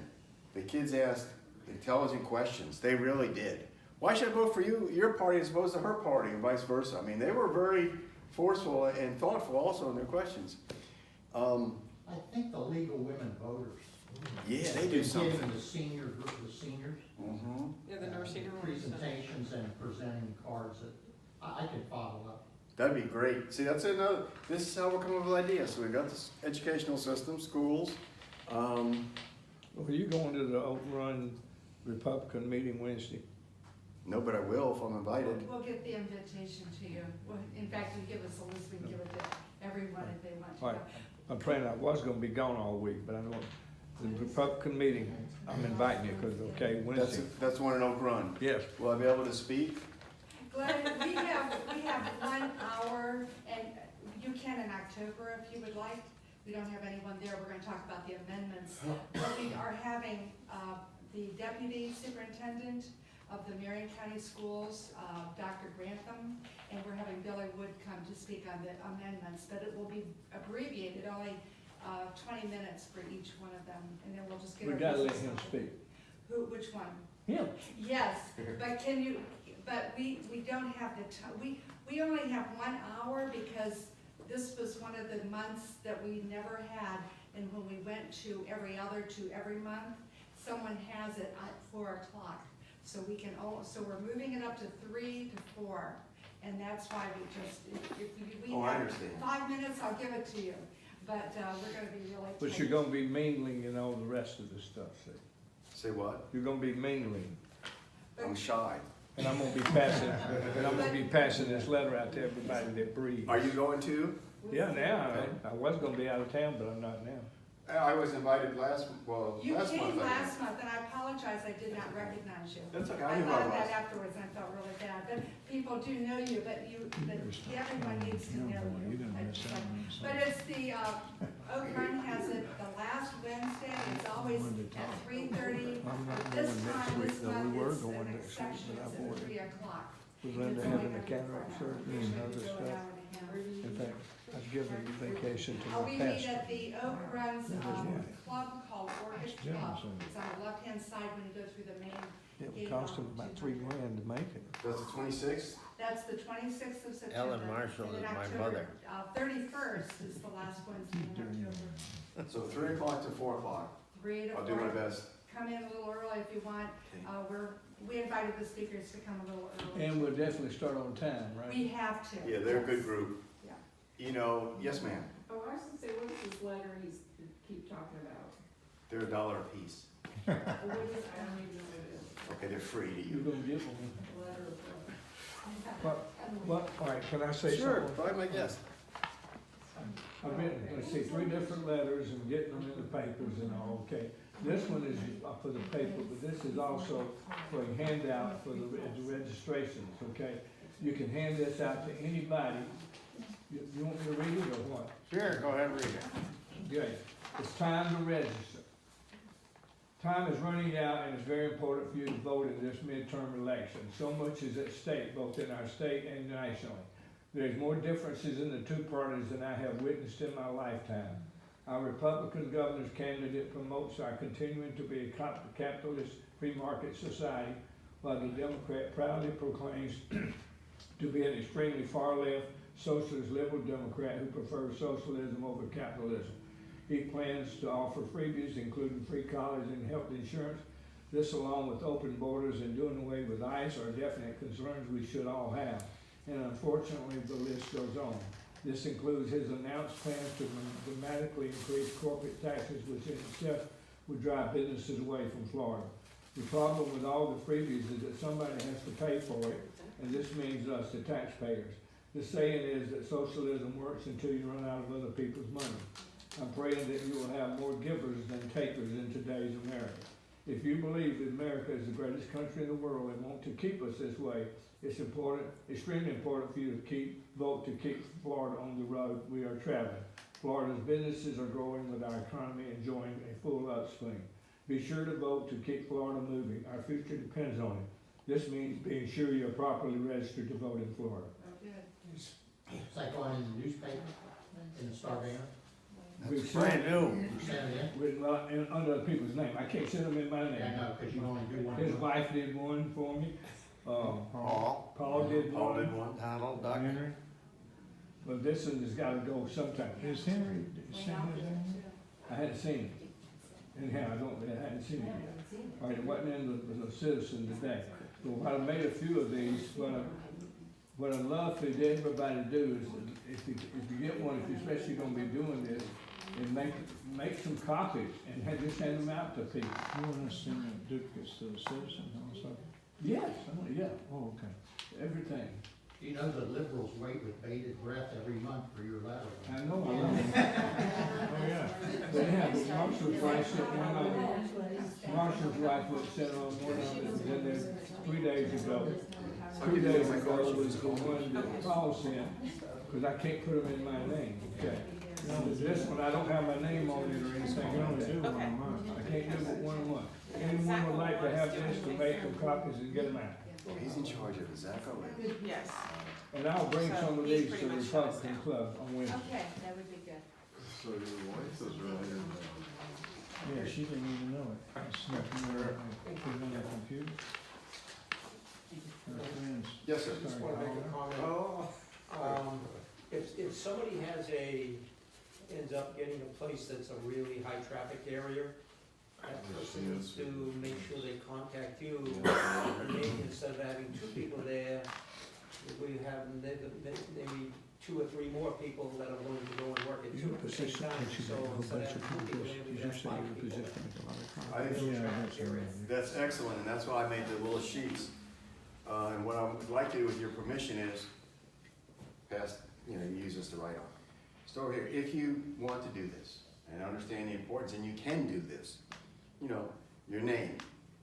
The kids asked intelligent questions. They really did. Why should I vote for you, your party as opposed to her party, and vice versa? I mean, they were very forceful and thoughtful also in their questions. I think the League of Women Voters. Yeah, they do something. Giving the senior group, the seniors. Yeah, the nursing home. Presentations and presenting cards that, I could follow up. That'd be great. See, this is how we're coming up with ideas. So we've got this educational system, schools. Well, you going to the Oak Run Republican meeting Wednesday? No, but I will if I'm invited. We'll get the invitation to you. In fact, you give us a list, we can give it to everyone if they want to. All right. I'm planning, I was gonna be gone all week, but I know the Republican meeting, I'm inviting you, cause, okay, Wednesday. That's one in Oak Run. Yes. Will I be able to speak? Glenn, we have 1 hour, and you can in October if you would like. We don't have anyone there, we're gonna talk about the amendments. But we are having, the deputy superintendent of the Marion County Schools, Dr. Grantham, and we're having Billy Wood come to speak on the amendments, but it will be abbreviated, only 20 minutes for each one of them, and then we'll just get We our gotta let business him started. speak. Which one? Him. Yes, but we don't have the time, we only have 1 hour because this was one of the months that we never had, and when we went to every month, someone has it at 4 o'clock. So we're moving it up to 3 to 4, and that's why if we I have understand. 5 minutes, I'll give it to you, but we're gonna be really. But you're gonna be mingling and all the rest of the stuff, see? Say what? You're gonna be mingling, I'm shy. and I'm gonna be passing this letter out to everybody that breathes. Are you going to? Yeah, now, I was gonna be out of town, but I'm not now. I was invited last You month. came last month, and I apologize, I did not recognize you. That's okay, I I knew thought I of that was. afterwards, and I felt really bad, but people do know you, but everyone needs to know you. But it's the, Oak Run has it the last Wednesday, it's always at 3:30. This time, this month, it's an exception, it's at 3 o'clock. Was Linda having a cataract surgery and other stuff? In fact, I've given vacation to We my meet pastor. at the Oak Runs club called Orchid Club. It's on the left-hand side when you go through the main. It would cost him about $3 grand to make it. That's the 26th? That's the 26th of September. Ellen Marshall And is then my October, mother. 31st is the last Wednesday in October. So 3 o'clock to 4 o'clock. 3 to 4. I'll do my best. Come in a little early if you want. We invited the speakers to come a little early. And we'll definitely start on time, right? We have to. Yeah, they're a good group. Yeah. You know, yes, ma'am. Oh, I was gonna say, what is this letter he's keep talking about? They're $1 a piece. What is, I don't even know what it is. Okay, they're free to You're you. gonna get one. Letter of What, all right, can I say Sure, something? probably my guest. I've been, let's see, 3 different letters and getting them in the papers and all, okay. This one is for the paper, but this is also for a handout for the registrations, okay? You can hand this out to anybody. You want me to read it or what? Sure, go ahead and read it. Okay, it's time to register. Time is running out and it's very important for you to vote in this midterm election. So much is at stake, both in our state and nationally. There's more differences in the two parties than I have witnessed in my lifetime. Our Republican governor's candidate promotes our continuing to be a capitalist free market society, while the Democrat proudly proclaims to be an extremely far left socialist liberal Democrat who prefers socialism over capitalism. He plans to offer freebies, including free college and health insurance. This, along with open borders and doing away with ICE, are definite concerns we should all have. And unfortunately, the list goes on. This includes his announced plans to dramatically increase corporate taxes, which in itself would drive businesses away from Florida. The problem with all the freebies is that somebody has to pay for it, and this means us, the taxpayers. The saying is that socialism works until you run out of other people's money. I'm praying that you will have more givers than takers in today's America. If you believe that America is the greatest country in the world and want to keep us this way, it's extremely important for you to vote to keep Florida on the road we are traveling. Florida's businesses are growing with our economy enjoying a full upswing. Be sure to vote to keep Florida moving. Our future depends on it. This means being sure you're properly registered to vote in Florida. Is that going in the newspaper, in the Star Banner? We've Brand new. You send it written under other people's name. I can't send them in my in? name. Yeah, no, because you only do one. His wife did one for me. Paul, Paul did Paul one. did one. Donald, Doug. Henry, But this one has gotta go sometime. is Henry, sent his name? I hadn't seen it. Anyhow, I hadn't seen it yet. All right, it wasn't in the Citizen today. So I made a few of these, but what I'd love for everybody to do is, if you get one, if you're especially gonna be doing this, is make some copies and just hand them out to people. You want to send the duplicates to the citizens also? Yes, yeah, Oh, okay. everything. You know the liberals wait with bated breath every month for your letter. I know, I know. Oh, yeah. But yeah, but Marshall's wife sent one of them. Marshall's wife was sent on one of them, and then there, 3 days ago. 2 days ago was the one that Paul sent, because I can't put them in my name, okay? This one, I don't have my name on it or You anything can on only do it. one a month. I can't do but one a month. Anyone would like to have this to make some copies and get them out. Well, he's in charge of it, Zach, Yes. And I'll bring So some of he's these to pretty the much shut us Republican down. Club on Wednesday. Okay, that would be good. So your wife is right here now. Yeah, she didn't even know it. It's nothing there. She's on the computer. Her friends. Yes, sir. I just started wanna make a calling. comment. If somebody ends up getting a place that's a really high traffic area, that person needs to make sure they contact you, and maybe instead of having 2 people there, we have maybe 2 or 3 more people that are willing to go and work at You 2 at the same position, time, you so make a whole instead of bunch of having 2 people copies, there, we you have just say 5 you're people. positioned to make a lot of copies. I think Yeah, that's right. that's excellent, and that's why I made the little sheets. And what I would like to do with your permission is, you use this to write on. So over here, if you want to do this, and understand the importance, and you can do this, your name.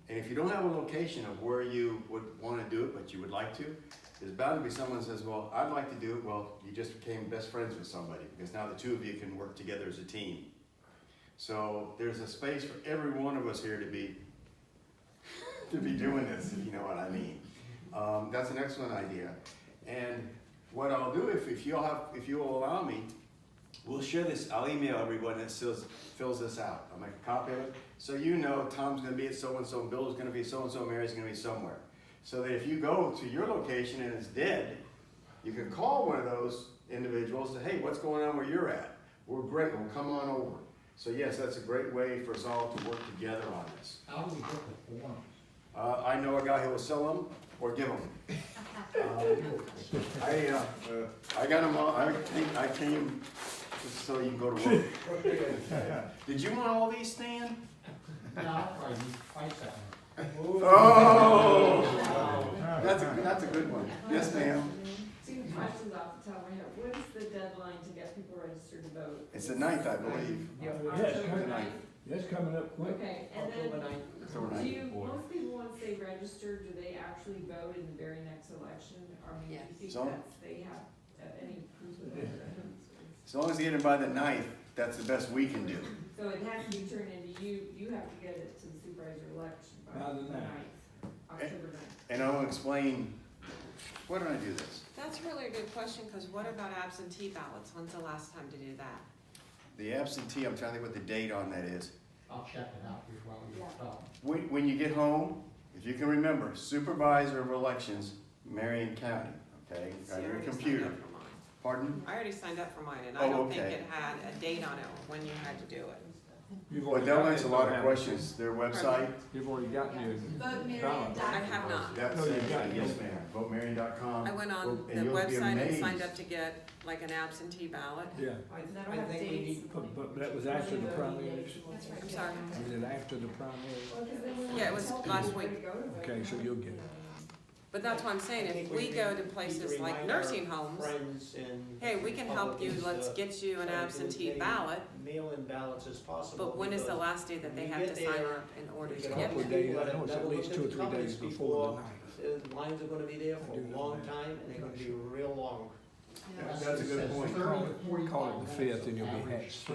And if you don't have a location of where you would want to do it, but you would like to, there's bound to be someone who says, well, I'd like to do it. Well, you just became best friends with somebody, because now the 2 of you can work together as a team. So there's a space for every one of us here to be doing this, if you know what I mean. That's an excellent idea. And what I'll do, if you'll allow me, we'll share this. I'll email everyone that fills this out. I'll make a copy of it. So Tom's gonna be at so-and-so, Bill's gonna be so-and-so, Mary's gonna be somewhere. So that if you go to your location and it's dead, you can call one of those individuals and say, hey, what's going on where you're at? We're great, we'll come on over. So yes, that's a great way for us all to work together on this. How do we get the forms? I know a guy who will sell them or give them. I got them all, I came just so you can go to work. Did you want all these, Stan? No, I probably need to fight that one. Oh! That's a good one. Yes, ma'am. Two questions off the top of my head. What is the deadline to get people registered to vote? It's the 9th, I believe. Yeah, October 9th? That's coming up quick. Okay, and October then, 9th. October do 9th. you, most people, once they register, do they actually vote in the very next election? Or do you Yes. think So- they have any proof of that? As long as they get it by the 9th, that's the best we can do. So it has to be turned into you have to get it to the supervisor election by By the the 9th. 9th, October 9th. And I'll explain, why don't I do this? That's really a good question, because what about absentee ballots? When's the last time to do that? The absentee, I'm trying to think what the date on that is. I'll check it out here while we talk. When you get home, if you can remember, supervisor of elections, Marion County, okay? See, I On your already signed computer. up for mine. Pardon? I already signed up for mine, and I Oh, don't think okay. it had a date on it when you had to do it. You've Well, already they'll got answer a it, lot don't of have questions. Their website, You've already gotten your ballot. I have not. that's, No, you got it. yes, ma'am, votemarion.com. I went on And the you'll be website and amazed. signed up to get like an absentee ballot. Yeah, That'll I have think we dates. need, but that was after the primaries. That's right. I'm sorry. Was it after the primaries? Yeah, it was last week. Okay, so you'll get it. But that's what I'm saying, I think if we we go to need to places like remind our nursing homes, friends and. hey, we can help you, Republicans, let's get you an try to do as absentee many ballot, Mail-in ballots as possible. but when is the because last day that they when have you to get sign there, up in order we to can get Couple help of it? days, I know it's at least 2 or 3 days before the night. The lines are gonna be there for I do a know long that. time, and they're gonna be real long. That's a good point. Call it the 5th and you'll be hatched.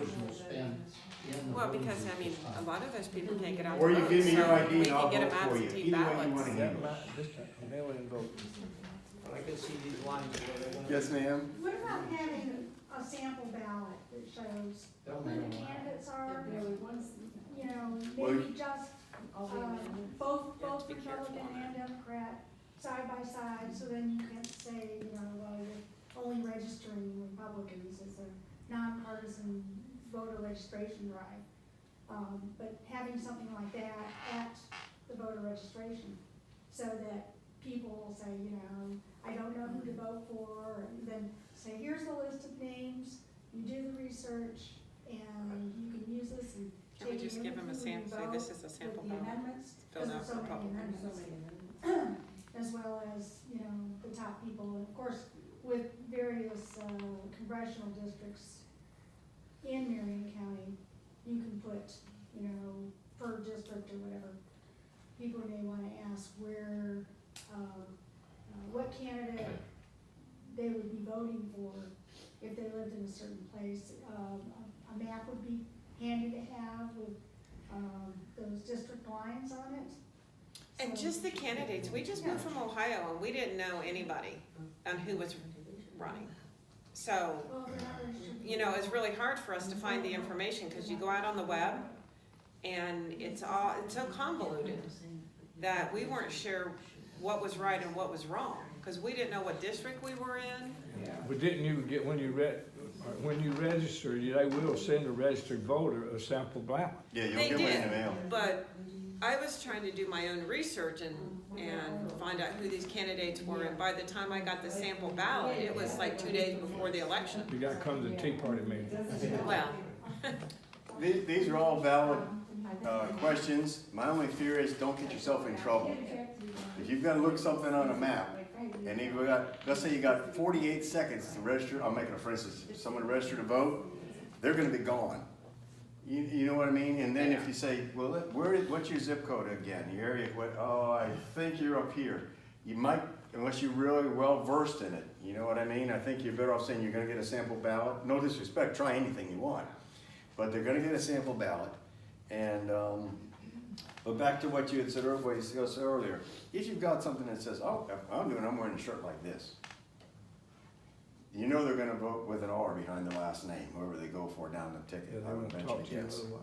Well, because, I mean, a lot of those people can't get out Or the you vote, give me your so ID we and I'll can get vote them for you. absentee Either way you ballots. wanna handle it. Mail-in vote. But I can see these lines where they went. Yes, ma'am? What about having a sample ballot that shows who the candidates are, Well, maybe just, All the amendments. both You have to be careful Republican on and Democrat, side by side, so then you can say, well, you're only registering Republicans as a nonpartisan voter registration drive. But having something like that at the voter registration, so that people will say, I don't know who to vote for, and then say, here's the list of names, you do the research, and you can use this and Can we take it just in give them a with you when you sample, say vote this is a sample with the ballot, amendments, filled because out there's for so many public. amendments. As well as, you know, the top people, and of course, with various congressional districts in Marion County, you can put, you know, per district or whatever. People may wanna ask where, what candidate they would be voting for if they lived in a certain place. A map would be handy to have with, those district lines on it. And So- just the candidates, we just moved from Ohio and we didn't know anybody on who was running. So, Well, they're not registered. you know, it's really hard for us to find the information, cause you go out on the web and it's so convoluted that we weren't sure what was right and what was wrong, cause we didn't know what district we were in. But didn't you get, when you register, they will send a registered voter a sample ballot. Yeah, you'll They get one in did, the mail. but I was trying to do my own research and find out who these candidates were, and by the time I got the sample ballot, it was like 2 days before the election. You gotta come to the Tea Party meeting. Well, These are all valid questions. My only fear is don't get yourself in trouble. If you've got to look something on a map, and you've got, let's say you got 48 seconds to register, I'm making a for instance, someone register to vote, they're gonna be gone. You know what I mean? And then if you say, well, what's your zip code again? Your area, I think you're up here. You might, unless you're really well versed in it, you know what I mean? I think you're better off saying you're gonna get a sample ballot. No disrespect, try anything you want. But they're gonna get a sample ballot. And, but back to what you had said earlier, if you've got something that says, oh, I'm wearing a shirt like this, you know they're gonna vote with an R behind the last name, whoever they go for down the Yeah, ticket, they I would won't venture talk to to you guess. otherwise.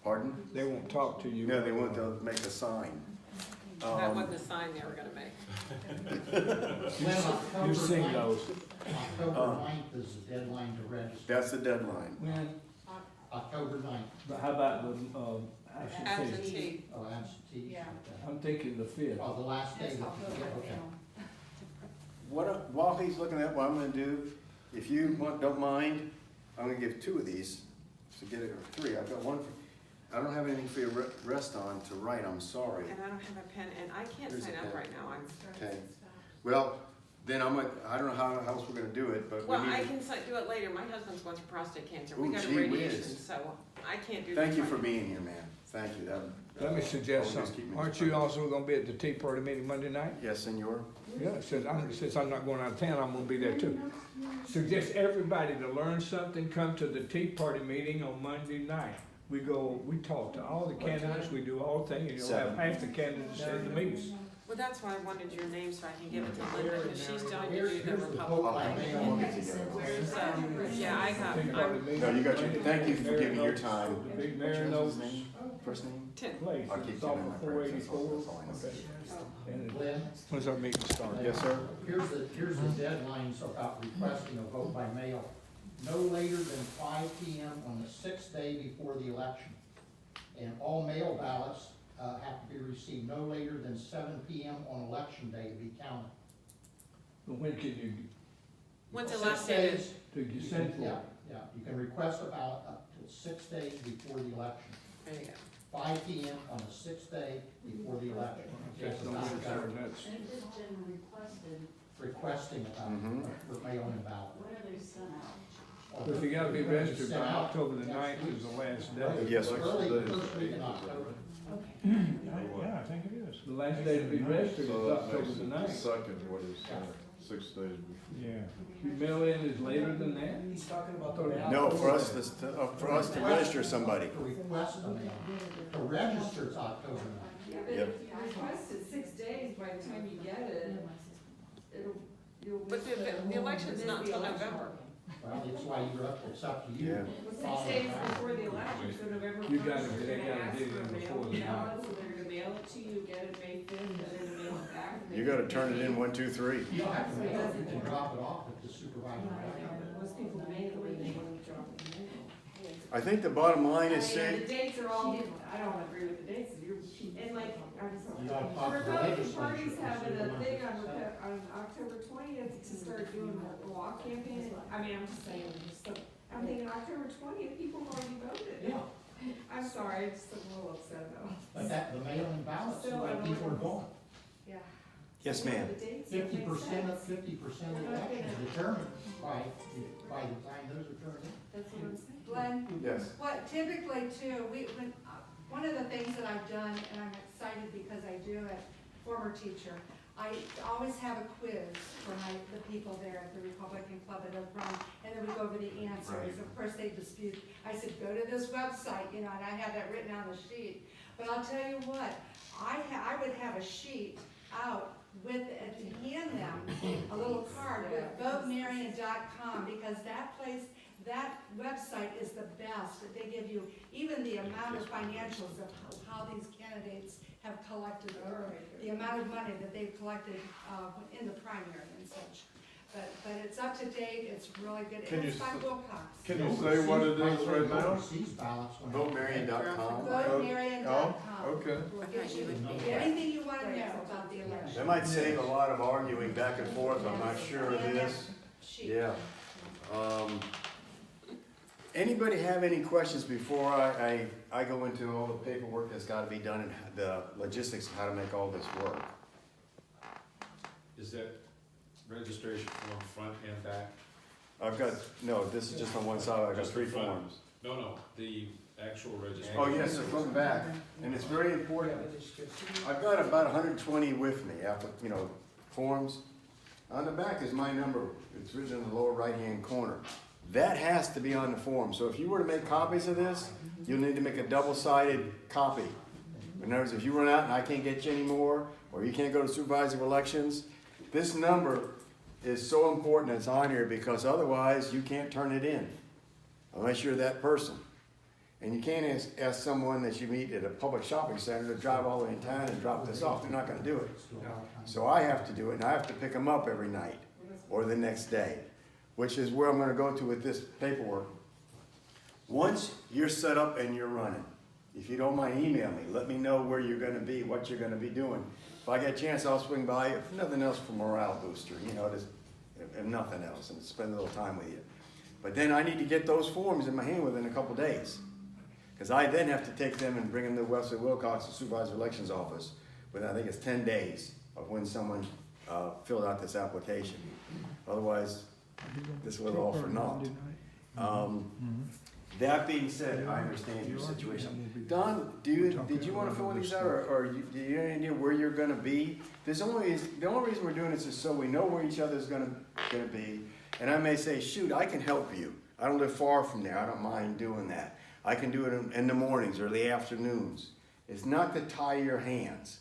Pardon? They won't talk to you. No, they want to make a sign. that wasn't the sign they were gonna make. You sing those. October 9th is the deadline to register. That's the deadline. When, October 9th. but how about the, absentee? Absentee. Oh, absentees. Yeah. Okay. I'm thinking the 5th. Oh, the last day that you get, okay. While he's looking at what I'm gonna do, if you don't mind, I'm gonna give 2 of these, so get it, or 3, I've got one. I don't have anything for you to rest on to write, I'm sorry. And I don't have a pen, and I can't Here's sign a up pen. right now, I'm, Okay, well, then I don't know how else we're gonna do it, but we well, I need, can do it later, my husband's going through prostate cancer, we Ooh, got a gee radiation, whiz. so I can't do that. thank you right for now. being here, man, thank you, that. Let me suggest always keep something. me Aren't you inspired. also gonna be at the Tea Party meeting Monday night? Yes, senor? Yeah, since I'm not going out of town, I'm gonna be there too. Suggest everybody to learn something, come to the Tea Party meeting on Monday night. We talk to all the candidates, we do all things, and you'll have 7. half the candidates at the meetings. Well, that's why I wanted your name, so I can give it to Linda, because she's telling you to do the Here's the vote by Republican. mail. We'll get together. So, yeah, I got, Tea Party I'm meeting. No, you got your, thank you for Marion giving your Oaks, time. the Big What's your Marion husband's Oaks name? First name? Tim. place, I'll keep it's you off in my of prayers, that's 484. all I know. Okay. And Lynn? when's our meeting start? Yes, sir? Here's the deadlines about requesting a vote by mail. No later than 5 PM on the 6th day before the election. And all mail ballots have to be received no later than 7 PM on election day to be counted. But when can you, When's the 6 last day days, to you send can- for? Yeah, you can request a ballot up till 6 days before the election. There you go. 5 PM on the 6th day before the election. That's no more than that's. And if it's been requested, Requesting a ballot, Mhm. for mailing a ballot. when are they sent out? But if you gotta be registered by Sent out October the next 9th week. is the last day. Yes, sir. Early first week in October. Okay. Yeah, I think it is. The last day to be registered is So that October makes the it the 9th. second, what is, 6 days before. Yeah. You mail in is later than that? He's talking about the ballot. No, for us to register somebody. To request a mail. To register it's October 9th. Yeah, but Yep. if you request it 6 days, by the time you get it, you'll. But the election's not until November. Well, it's why you're up, it's up to you. Yeah. Well, 6 days before the election, so November 1st. You gotta- they they're gonna gotta ask do it for a before mail the ballot, so they're gonna mail it to you, get it May 5th, and then mail it back. You gotta turn it in 1, 2, 3. You don't have to mail it, you can drop it off at the supervisor. Most people manually, they want to drop it in the mail. I think the bottom line I is, mean, say, the dates are all, I don't agree with the dates, and like, I just don't. You gotta talk to the Republican legislature. Party's having a Consider thing what they say. on October 20th to start doing a walk campaign. I mean, I'm just saying, I'm thinking October 20th, people have already voted. Yeah, I'm sorry, I'm just a little upset about it. but the mail-in ballots, the Still, way I don't people are know. going. Yeah. Yes, ma'am. The dates don't make 50% sense. of the election is determined by the time those are turned in. That's what I'm saying. Glenn, Yes. what typically too, one of the things that I've done, and I'm excited because I do it, former teacher, I always have a quiz for the people there at the Republican Club at Oak Run, and then we go over the answers. Right. Of course, they dispute. I said, go to this website, and I had that written on the sheet. But I'll tell you what, I would have a sheet out with, to hand them a little card with votemarion.com, because that place, that website is the best. They give you even the amount of financials of how these candidates have collected, or the amount of money that they've collected in the primary and such. But it's up to date, it's really good, Can and it's you by s- Wilcox. Can you say what it is right now? Overseas ballots. VoteMarion.com. VoteMarion.com. Oh, okay. Will get you anything you wanna know about the election. That might save a lot of arguing back and forth, I'm not sure of this. Sheet. Yeah. Anybody have any questions before I go into all the paperwork that's gotta be done and the logistics of how to make all this work? Is that registration form front and back? I've got, no, this is just on one side, I've got Just the 3 front. forms. No, the actual registration. Oh, yes, the front and back, and it's very important. I've got about 120 with me, forms. On the back is my number, it's written in the lower right-hand corner. That has to be on the form, so if you were to make copies of this, you'll need to make a double-sided copy. In other words, if you run out and I can't get you anymore, or you can't go to supervisor elections, this number is so important it's on here, because otherwise you can't turn it in, unless you're that person. And you can't ask someone that you meet at a public shopping center to drive all the way in town and drop this off, they're not gonna do it. So I have to do it, and I have to pick them up every night, or the next day, which is where I'm gonna go to with this paperwork. Once you're set up and you're running, if you don't mind, email me, let me know where you're gonna be, what you're gonna be doing. If I get a chance, I'll swing by, if nothing else for morale booster, if nothing else, and spend a little time with you. But then I need to get those forms in my hand within a couple days. Because I then have to take them and bring them to Wesley Wilcox, the supervisor elections office, within, I think it's 10 days of when someone filled out this application. Otherwise, this was all for naught. That being said, I understand your situation. Don, did you want to fill these out, or do you have any idea where you're going to be? The only reason we're doing this is so we know where each other's going to be. And I may say, shoot, I can help you. I don't live far from there. I don't mind doing that. I can do it in the mornings or the afternoons. It's not to tie your hands.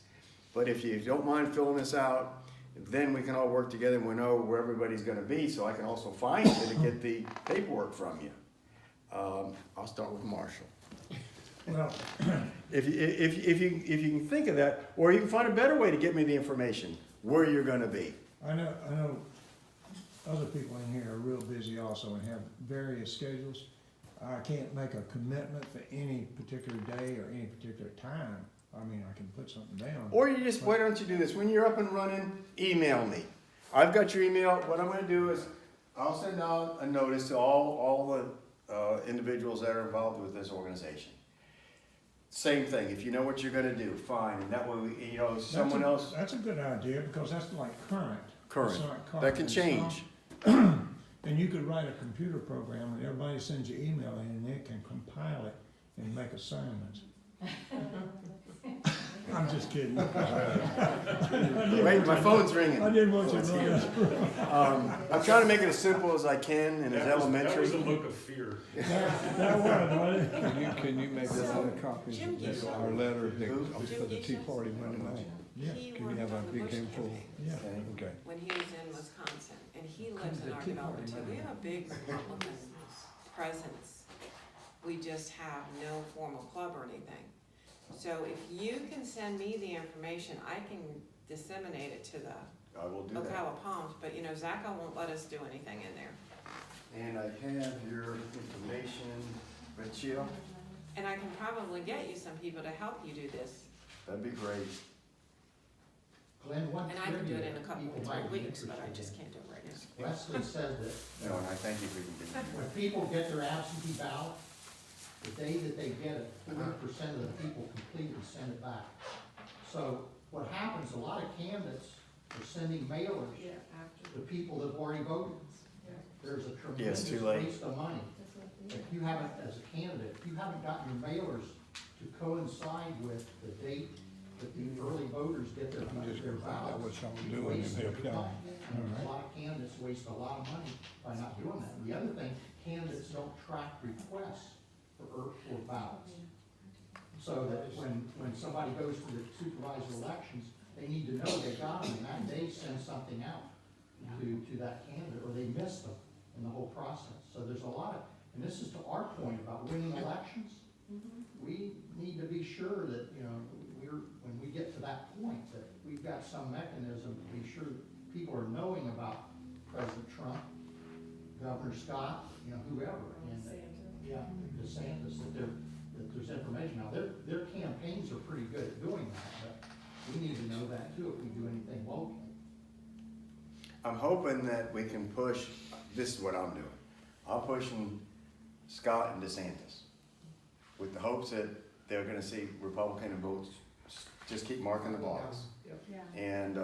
But if you don't mind filling this out, then we can all work together and we know where everybody's going to be, so I can also find you to get the paperwork from you. I'll start with Marshall. Well, If you can think of that, or you can find a better way to get me the information, where you're going to be. I know other people in here are real busy also and have various schedules. I can't make a commitment for any particular day or any particular time. I mean, I can put something down. Or why don't you do this? When you're up and running, email me. I've got your email. What I'm going to do is I'll send out a notice to all the individuals that are involved with this organization. Same thing. If you know what you're going to do, fine. And that way, someone else. That's a good idea, because that's like current. Current. It's not current. That can change. And you could write a computer program and everybody sends you email in and it can compile it and make assignments. I'm just kidding. Wait, my phone's ringing. I didn't want you to know. I'm trying to make it as simple as I can and as elementary. That was a look of fear. That was, wasn't it? Can you make us a copy Jim of Gish- our letter Jim for the Tea Gish- Party Monday night? Yeah. He Can you worked have a on the big Bush handful? campaign Yeah. Okay. when he was in Wisconsin, and he lives in the our Tea development too. Party We have a big Republican presence. We just have no formal club or anything. So if you can send me the information, I can disseminate it to the I will do that. Ocala Palms, but Zacho won't let us do anything in there. And I have your information, Rachel. And I can probably get you some people to help you do this. That'd be great. Glenn, one And I can do it trivia in a couple people of might be weeks, but I interested just in. can't do it right now. Wesley said that No, and I thank you for doing that. when people get their absentee ballot, the day that they get it, 40% of the people complete and send it back. So what happens, a lot of candidates are sending mailers Yeah, after. to people that have already voted. There's a Yeah, it's tremendous too late. waste of money. If you haven't, as a candidate, if you haven't gotten your mailers to coincide with the date that the early voters get their I'm just their gonna find out what ballots, someone's you doing and waste help your them. time. And a lot of candidates waste a lot of money by not doing that. And the other thing, candidates don't track requests for ballots. So that when somebody goes to the supervisor elections, they need to know they got them, and that day send something out to that candidate, or they missed them in the whole process. So there's a lot of, and this is to our point about winning elections. We need to be sure that, you know, when we get to that point, that we've got some mechanism to be sure that people are knowing about President Trump, Governor Scott, you know, whoever, and that, yeah, DeSantis, that there's information. Now, their campaigns are pretty good at doing that, but we need to know that too if we do anything locally. I'm hoping that we can push, this is what I'm doing. I'm pushing Scott and DeSantis with the hopes that they're gonna see Republican votes, just keep marking the box. Yeah. And,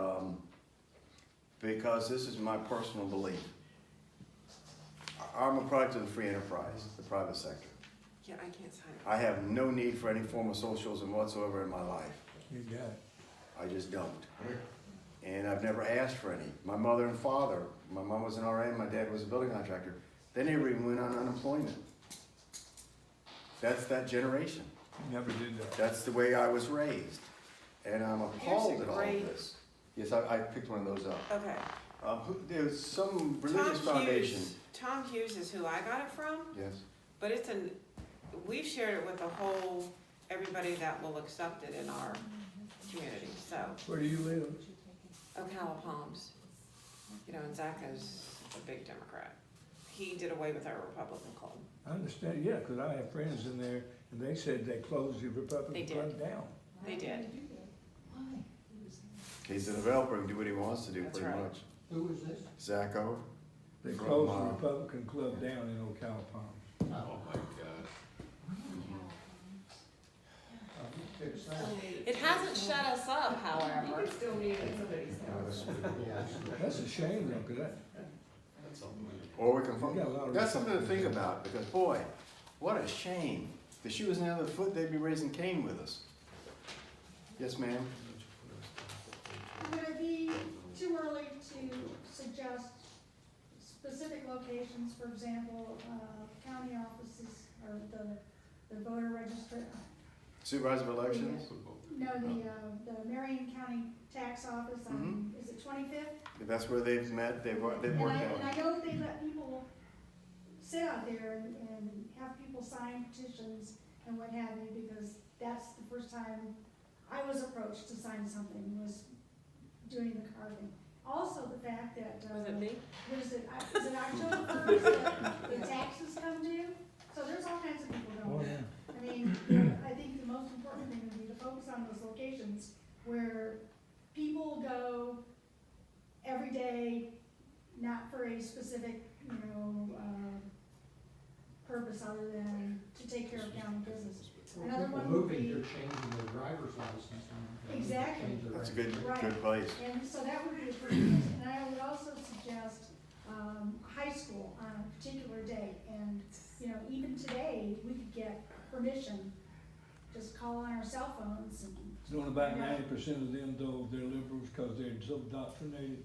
because this is my personal belief. I'm a product of the free enterprise, the private sector. Yeah, I can't sign it. I have no need for any form of socialism whatsoever in my life. You got it. I just don't. And I've never asked for any. My mother and father, my mom was an RA, my dad was a building contractor. They never even went on unemployment. That's that generation. You never did that. That's the way I was raised. And I'm appalled Here's a at all great- of this. Yes, I picked one of those up. Okay. There's some religious foundation. Tom Hughes is who I got it from, Yes. but we've shared it with everybody that will accept it in our community, so. Where do you live? Ocala Palms. You know, and Zach is a big Democrat. He did away with our Republican club. I understand, yeah, because I have friends in there, and they said they closed the They Republican did. Club down. They did. He's a developer, and do what he wants to do, That's pretty right. much. Who was this? Zach O. They From, closed the Republican Club down in Ocala Palms. Oh, my God. Fix that. It hasn't shut us up, You however. could still meet at somebody's house. That's a shame though, because That's unbelievable. Or we can, We got a lot of that's something to think about, because boy, what a shame. If the shoe was on the other foot, they'd be raising Cain with us. Yes, ma'am? Would it be too early to suggest specific locations, for example, county offices or the voter register? Supervisor of elections? No, the Marion County Tax Office on, is it 25th? If that's where they've met, they've worked And out. I know they let people sit out there and have people sign petitions and what have you, because that's the first time I was approached to sign something, was doing the carving. Also, the fact that, Was it me? is it October 1st that the taxes come due? So there's all kinds of people Oh, going. yeah. I mean, I think the most important thing would be to focus on those locations where people go every day, not for a specific, purpose other than to take care of county business. Another People one would moving, be, they're changing their driver's license. and Exactly. change their That's a registration. good place. and so that would be a pretty good, and I would also suggest, high school on a particular day. And, even today, we could get permission, just call on our cell phones and. Doing about 90% of them though, they're liberals because they're so indoctrinated.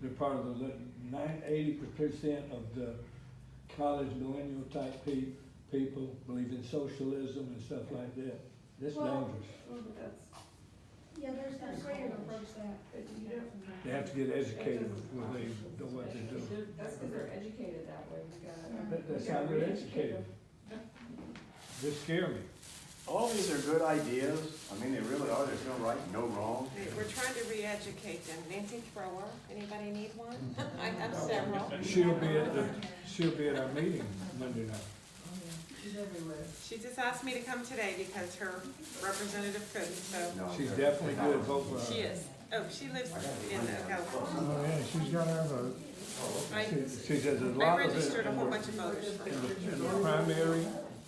They're part of the 80% of the college millennial type people believe in socialism and stuff like that. That's Well- dangerous. Well, but that's, Yeah, there's way to approach that. but you don't. They have to get educated when they know what they do. That's because they're educated that way, we gotta. That's we how gotta they're re-educate educated. They scare me. All these are good ideas. I mean, they really are. There's no right, no wrong. We're trying to re-educate them. Nancy Thrower, anybody need one? I have several. She'll be at our meeting Monday night. She's everywhere. She just asked me to come today because her representative couldn't, so No, She's they're- definitely good at vote for her. she is. Oh, she lives in California. Oh, yeah, she's got her vote. She says a I lot of registered a it, whole bunch of voters for her. in the primary,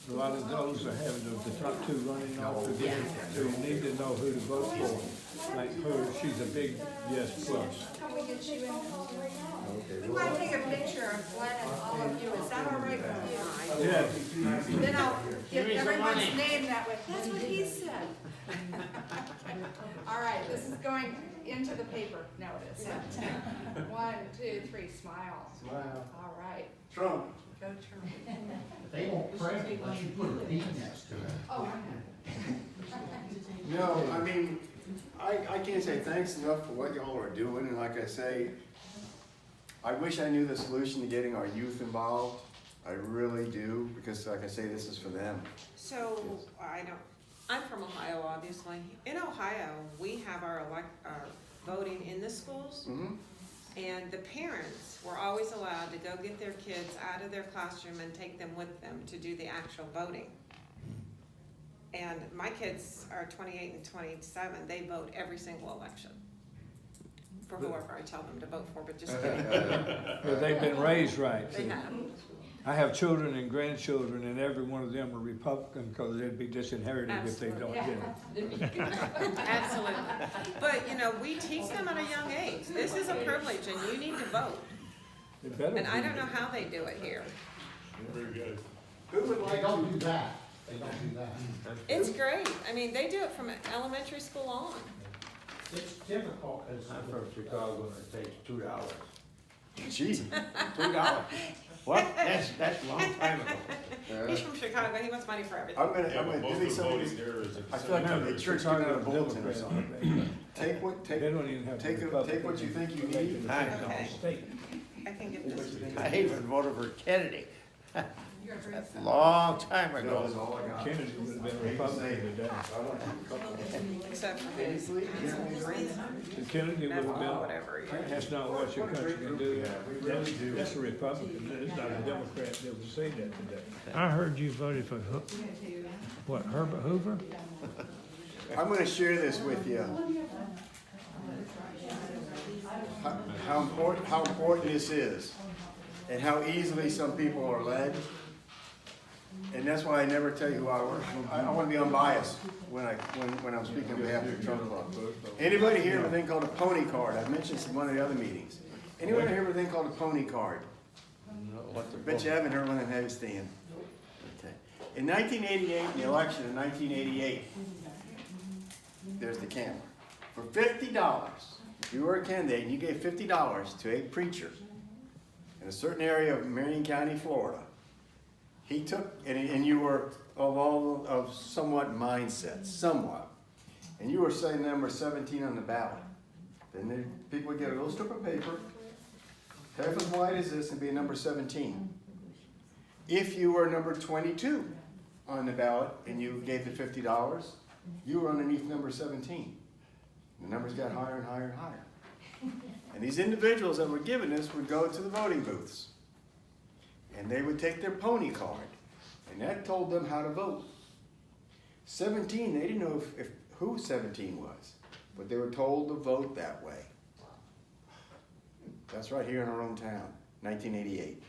a lot of those are having the top two running off the game. So you need to know who to vote for. Like her, she's a big yes plus. Can we get you in? We want to take a picture of Glenn and all of you, is that all right with you? Yes. Then I'll get everyone's name that way. That's what he said. All right, this is going into the paper. No, it is. 1, 2, 3, smile. Smile. All right, Trump. go Trump. They won't print it unless you put a B next to it. Oh, No, I mean, I can't say thanks enough for what y'all are doing, and like I say, I wish I knew the solution to getting our youth involved. I really do, because like I say, this is for them. So, I'm from Ohio, obviously. In Ohio, we have our voting in the schools, Mm-hmm. and the parents were always allowed to go get their kids out of their classroom and take them with them to do the actual voting. And my kids are 28 and 27, they vote every single election. For whoever I tell them to vote for, but just kidding. But they've been raised right. They have. I have children and grandchildren, and every one of them are Republican because they'd be disinherited if they don't get it. Absolutely. But, you know, we teach them at a young age. This is a privilege and you need to vote. They better And I be. don't know how they do it here. Who would They like don't to, do that. They don't do that. It's great. I mean, they do it from elementary school on. It's difficult because I'm from Chicago and it takes $2. gee, $2. What? That's a long time ago. He's from Chicago. He wants money for everything. I'm gonna delete some of these. I feel like I'm at church giving out a bulletin or something. Take what, They don't even have. take what you think you need. I Okay. State. I can give this to you. I even voted for Kennedy. You're gonna bring some. Long time That ago. was all I got. Kennedy would have been a Republican today. Except for his Kennedy would have nephew, been, whatever. that's not what your country can do. That's a Republican, it's not a Democrat that would say that today. I heard you voted for, what, Herbert Hoover? I'm gonna share this with you. How important this is, and how easily some people are led. And that's why I never tell you who I work. I wanna be unbiased when I'm speaking on behalf of the Trump Club. Anybody here have a thing called a pony card? I've mentioned this in one of the other meetings. Anyone here have a thing called a pony card? Bet you haven't heard one of them have you stand. Okay. In 1988, in the election in 1988, there's the camera. For $50, if you were a candidate and you gave $50 to a preacher in a certain area of Marion County, Florida, he took, and you were of somewhat mindset, somewhat, and you were saying number 17 on the ballot. Then people would get a little strip of paper, half as wide as this, and be a number 17. If you were number 22 on the ballot and you gave the $50, you were underneath number 17. The numbers got higher and higher and higher. And these individuals that were given this would go to the voting booths. And they would take their pony card. And that told them how to vote. 17, they didn't know who 17 was. But they were told to vote that way. That's right here in our own town, 1988.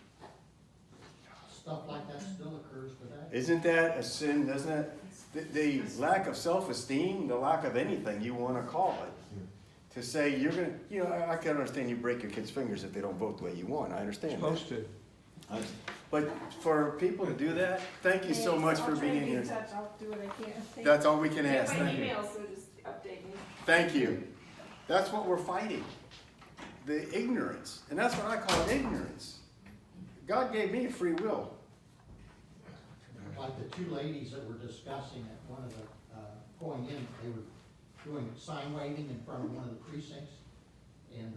stuff like that still occurs today. Isn't that a sin, doesn't that? The lack of self-esteem, the lack of anything you want to call it. To say you're going to, I can understand you break your kids' fingers if they don't vote the way you want. I understand that. Supposed to. But for people to do that, thank you so much for being here. I'll do what I can. That's all we can You ask. have my Thank you. email, so just update me. Thank you. That's what we're fighting. The ignorance. And that's what I call ignorance. God gave me free will. Like the two ladies that were discussing at one of the, going in, they were doing sign waving in front of one of the precincts. And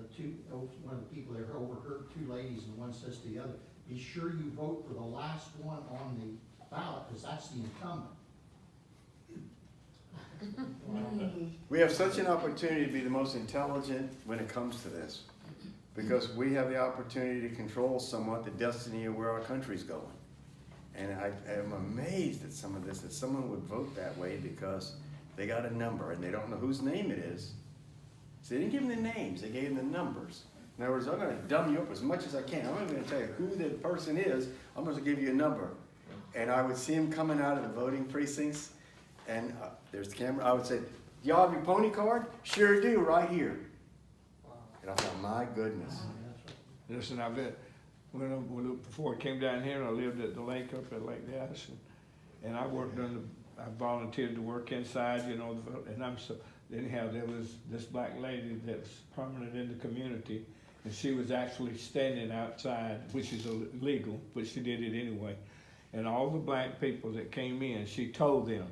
one of the people there overheard two ladies, and one says to the other, be sure you vote for the last one on the ballot, because that's the incumbent. We have such an opportunity to be the most intelligent when it comes to this, because we have the opportunity to control somewhat the destiny of where our country's going. And I am amazed at some of this, that someone would vote that way because they got a number and they don't know whose name it is. So they didn't give them the names, they gave them the numbers. In other words, I'm gonna dumb you up as much as I can. I'm not gonna tell you who the person is, I'm gonna give you a number. And I would see them coming out of the voting precincts, and there's the camera. I would say, "Do y'all have your pony card?" "Sure do, right here." And I thought, my goodness. Listen, I bet, before I came down here, I lived at the lake up at Lake Dallas, and I worked I volunteered to work inside, you know, and anyhow, there was this black lady that's prominent in the community, and she was actually standing outside, which is illegal, but she did it anyway. And all the black people that came in, she told them,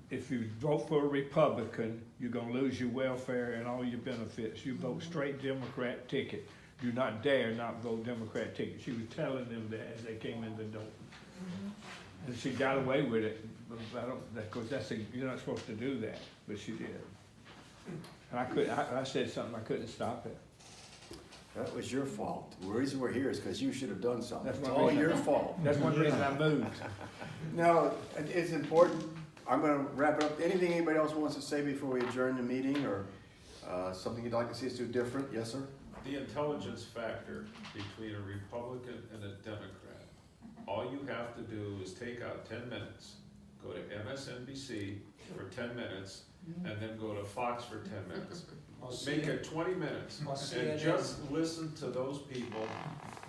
if you vote for a Republican, you're gonna lose your welfare and all your benefits. You vote straight Democrat ticket. Do not dare not vote Democrat ticket. She was telling them that as they came in the door. And she got away with it. Because you're not supposed to do that, but she did. And I said something, I couldn't stop it. That was your fault. The reason we're here is because you should have done something. That's It's one all reason. your fault. That's one reason I moved. No, it's important. I'm gonna wrap it up. Anything anybody else wants to say before we adjourn the meeting, or something you'd like to see us do different? Yes, sir? The intelligence factor between a Republican and a Democrat, all you have to do is take out 10 minutes, go to MSNBC for 10 minutes, and then go to Fox for 10 minutes. Make it 20 minutes, and just listen to those people.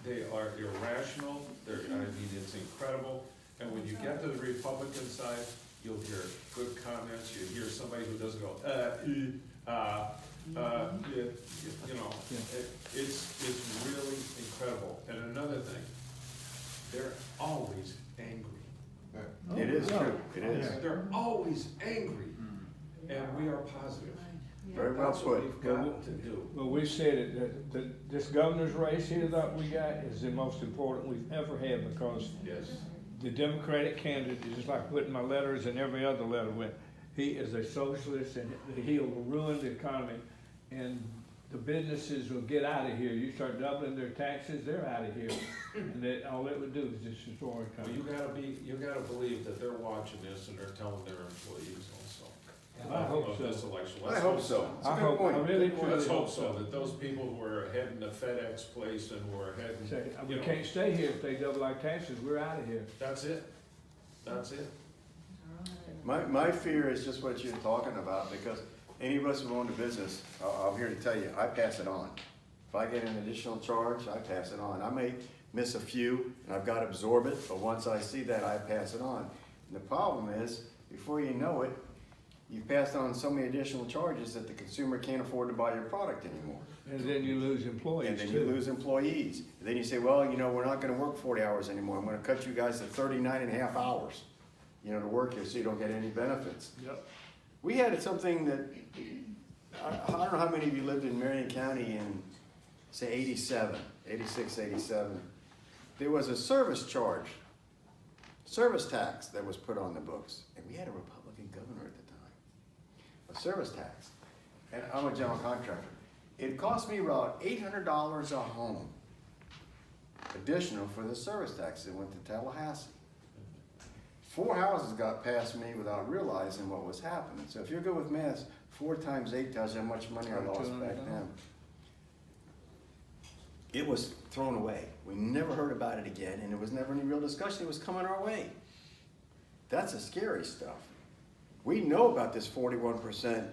They are irrational, it's incredible. And when you get to the Republican side, you'll hear good comments, you hear somebody who doesn't go, it's really incredible. And another thing, they're always angry. It is true, it is. They're always angry, and we are positive. Very well That's what put. we've got to do. Well, we said it, that this governor's race here that we got is the most important we've ever had, because Yes. the Democratic candidate, just like putting my letters in every other letter went, he is a socialist and he'll ruin the economy, and the businesses will get out of here. You start doubling their taxes, they're out of here. And all it would do is just destroy our Well, economy. you gotta believe that they're watching this and they're telling their employees also. I hope of so. This election. I hope so. It's a I good hope, point. I really Good point. Let's truly hope so, that those people who are heading to FedEx place and who are heading, Say, we you know, can't stay here if they double our taxes, we're out of here. that's it. That's it. My fear is just what you're talking about, because any of us who own a business, I'm here to tell you, I pass it on. If I get an additional charge, I pass it on. I may miss a few, and I've got to absorb it, but once I see that, I pass it on. And the problem is, before you know it, you've passed on so many additional charges that the consumer can't afford to buy your product anymore. And then you lose employees And then too. you lose employees. And then you say, well, you know, we're not gonna work 40 hours anymore. I'm gonna cut you guys to 39 and a half hours, you know, to work here, so you don't get any benefits. Yep. We had something that, I don't know how many of you lived in Marion County in, say, 87, 86, 87. There was a service charge, service tax that was put on the books. And we had a Republican governor at the time. A service tax. And I'm a general contractor. It cost me about $800 a home, additional for the service tax that went to Tallahassee. 4 houses got past me without realizing what was happening. So if you're good with math, 4 times 8 tells you how much money I lost back then. It was thrown away. We never heard about it again, and there was never any real discussion. It was coming our way. That's the scary stuff. We know about this 41%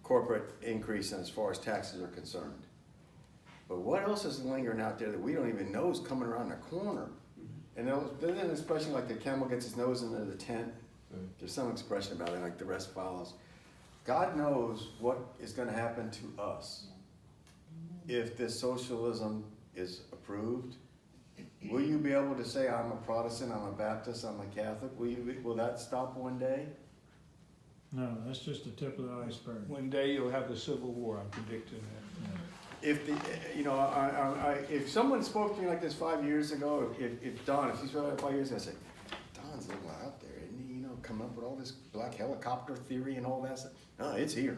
corporate increase as far as taxes are concerned. But what else is lingering out there that we don't even know is coming around the corner? And then an expression like the camel gets his nose into the tent. There's some expression about it, like the rest follows. God knows what is going to happen to us if this socialism is approved. Will you be able to say, I'm a Protestant, I'm a Baptist, I'm a Catholic? Will that stop one day? No, that's just the tip of the iceberg. One day you'll have the Civil War, I'm predicting that. If if someone spoke to me like this 5 years ago, if Don, if he spoke like 5 years ago, I'd say, Don's a little out there, isn't he? You know, coming up with all this black helicopter theory and all that stuff. No, it's here.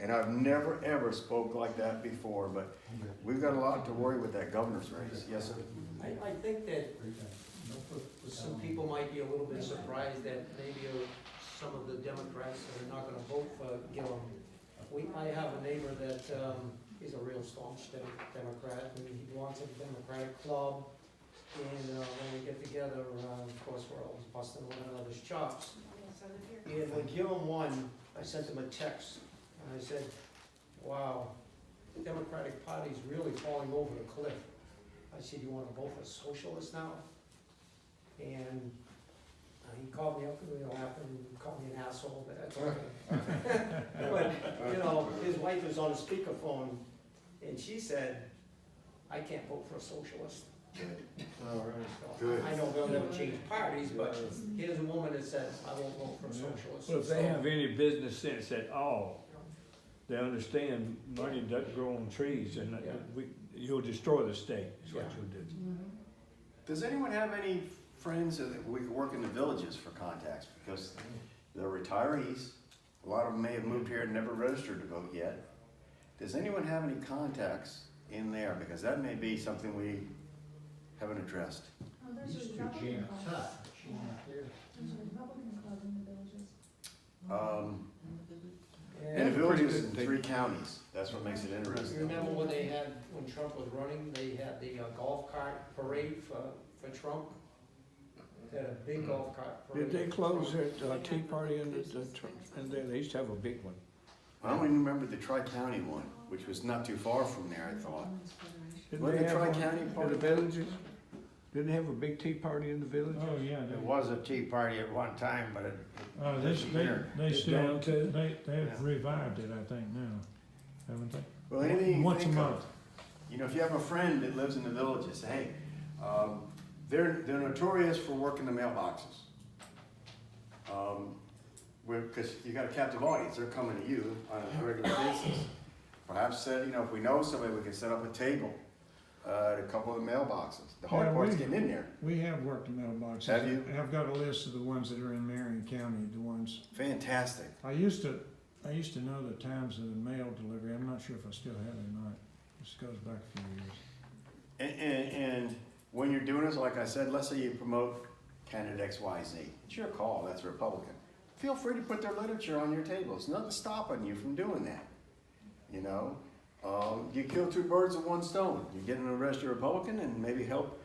And I've never, ever spoke like that before, but we've got a lot to worry with that governor's race. Yes, sir. I think that some people might be a little bit surprised that maybe some of the Democrats are not gonna vote for Gillum. I have a neighbor that, he's a real staunch Democrat, and he belongs to the Democratic Club. And, when we get together, of course, we're always busting one another's chops. And when Gillum won, I sent him a text, and I said, wow, the Democratic Party's really falling over the cliff. I said, you wanna vote for socialists now? And he called me up, after and called me an asshole, but that's okay. But, his wife was on a speakerphone, and she said, I can't vote for a socialist. Good. I know they'll never change parties, but here's a woman that says, I won't vote for a socialist. Well, if they have any business sense at all, they understand money doesn't grow on trees, and you'll destroy the state, is what you'll do. Does anyone have any friends that we could work in the villages for contacts? Because they're retirees. A lot of them may have moved here and never registered to vote yet. Does anyone have any contacts in there? Because that may be something we haven't addressed. Oh, there's a Mr. Republican James club. Tuck, she's not there. There's a Republican club in the villages. In the villages in 3 counties. That's what makes it interesting. Remember when they had, when Trump was running, they had the golf cart parade for Trump? They had a big golf cart parade. Did they close their Tea Party in there? They used to have a big one. I only remember the Tri-County one, which was not too far from there, I thought. Didn't Wasn't they the have one Tri-County in part the of it? villages? Didn't they have a big tea party in the villages? Oh, yeah, There was a tea party at one time, but it. they It's still, down to- they've revived it, I think, now, haven't they? Well, anything you Once a think of. month. You know, if you have a friend that lives in the villages, hey, they're notorious for working the mailboxes. Because you got a captive audience, they're coming to you on a regular basis. Perhaps, if we know somebody, we can set up a table at a couple of the mailboxes. The hard Yeah, part's getting in there. We have worked the mailboxes. Have you? I've got a list of the ones that are in Marion County, the ones, Fantastic. I used to know the times of the mail delivery. I'm not sure if I still have it or not. This goes back a few years. And when you're doing this, like I said, let's say you promote candidate XYZ. It's your call, that's Republican. Feel free to put their literature on your table. There's nothing stopping you from doing that. You kill 2 birds with 1 stone. You're getting to arrest a Republican and maybe help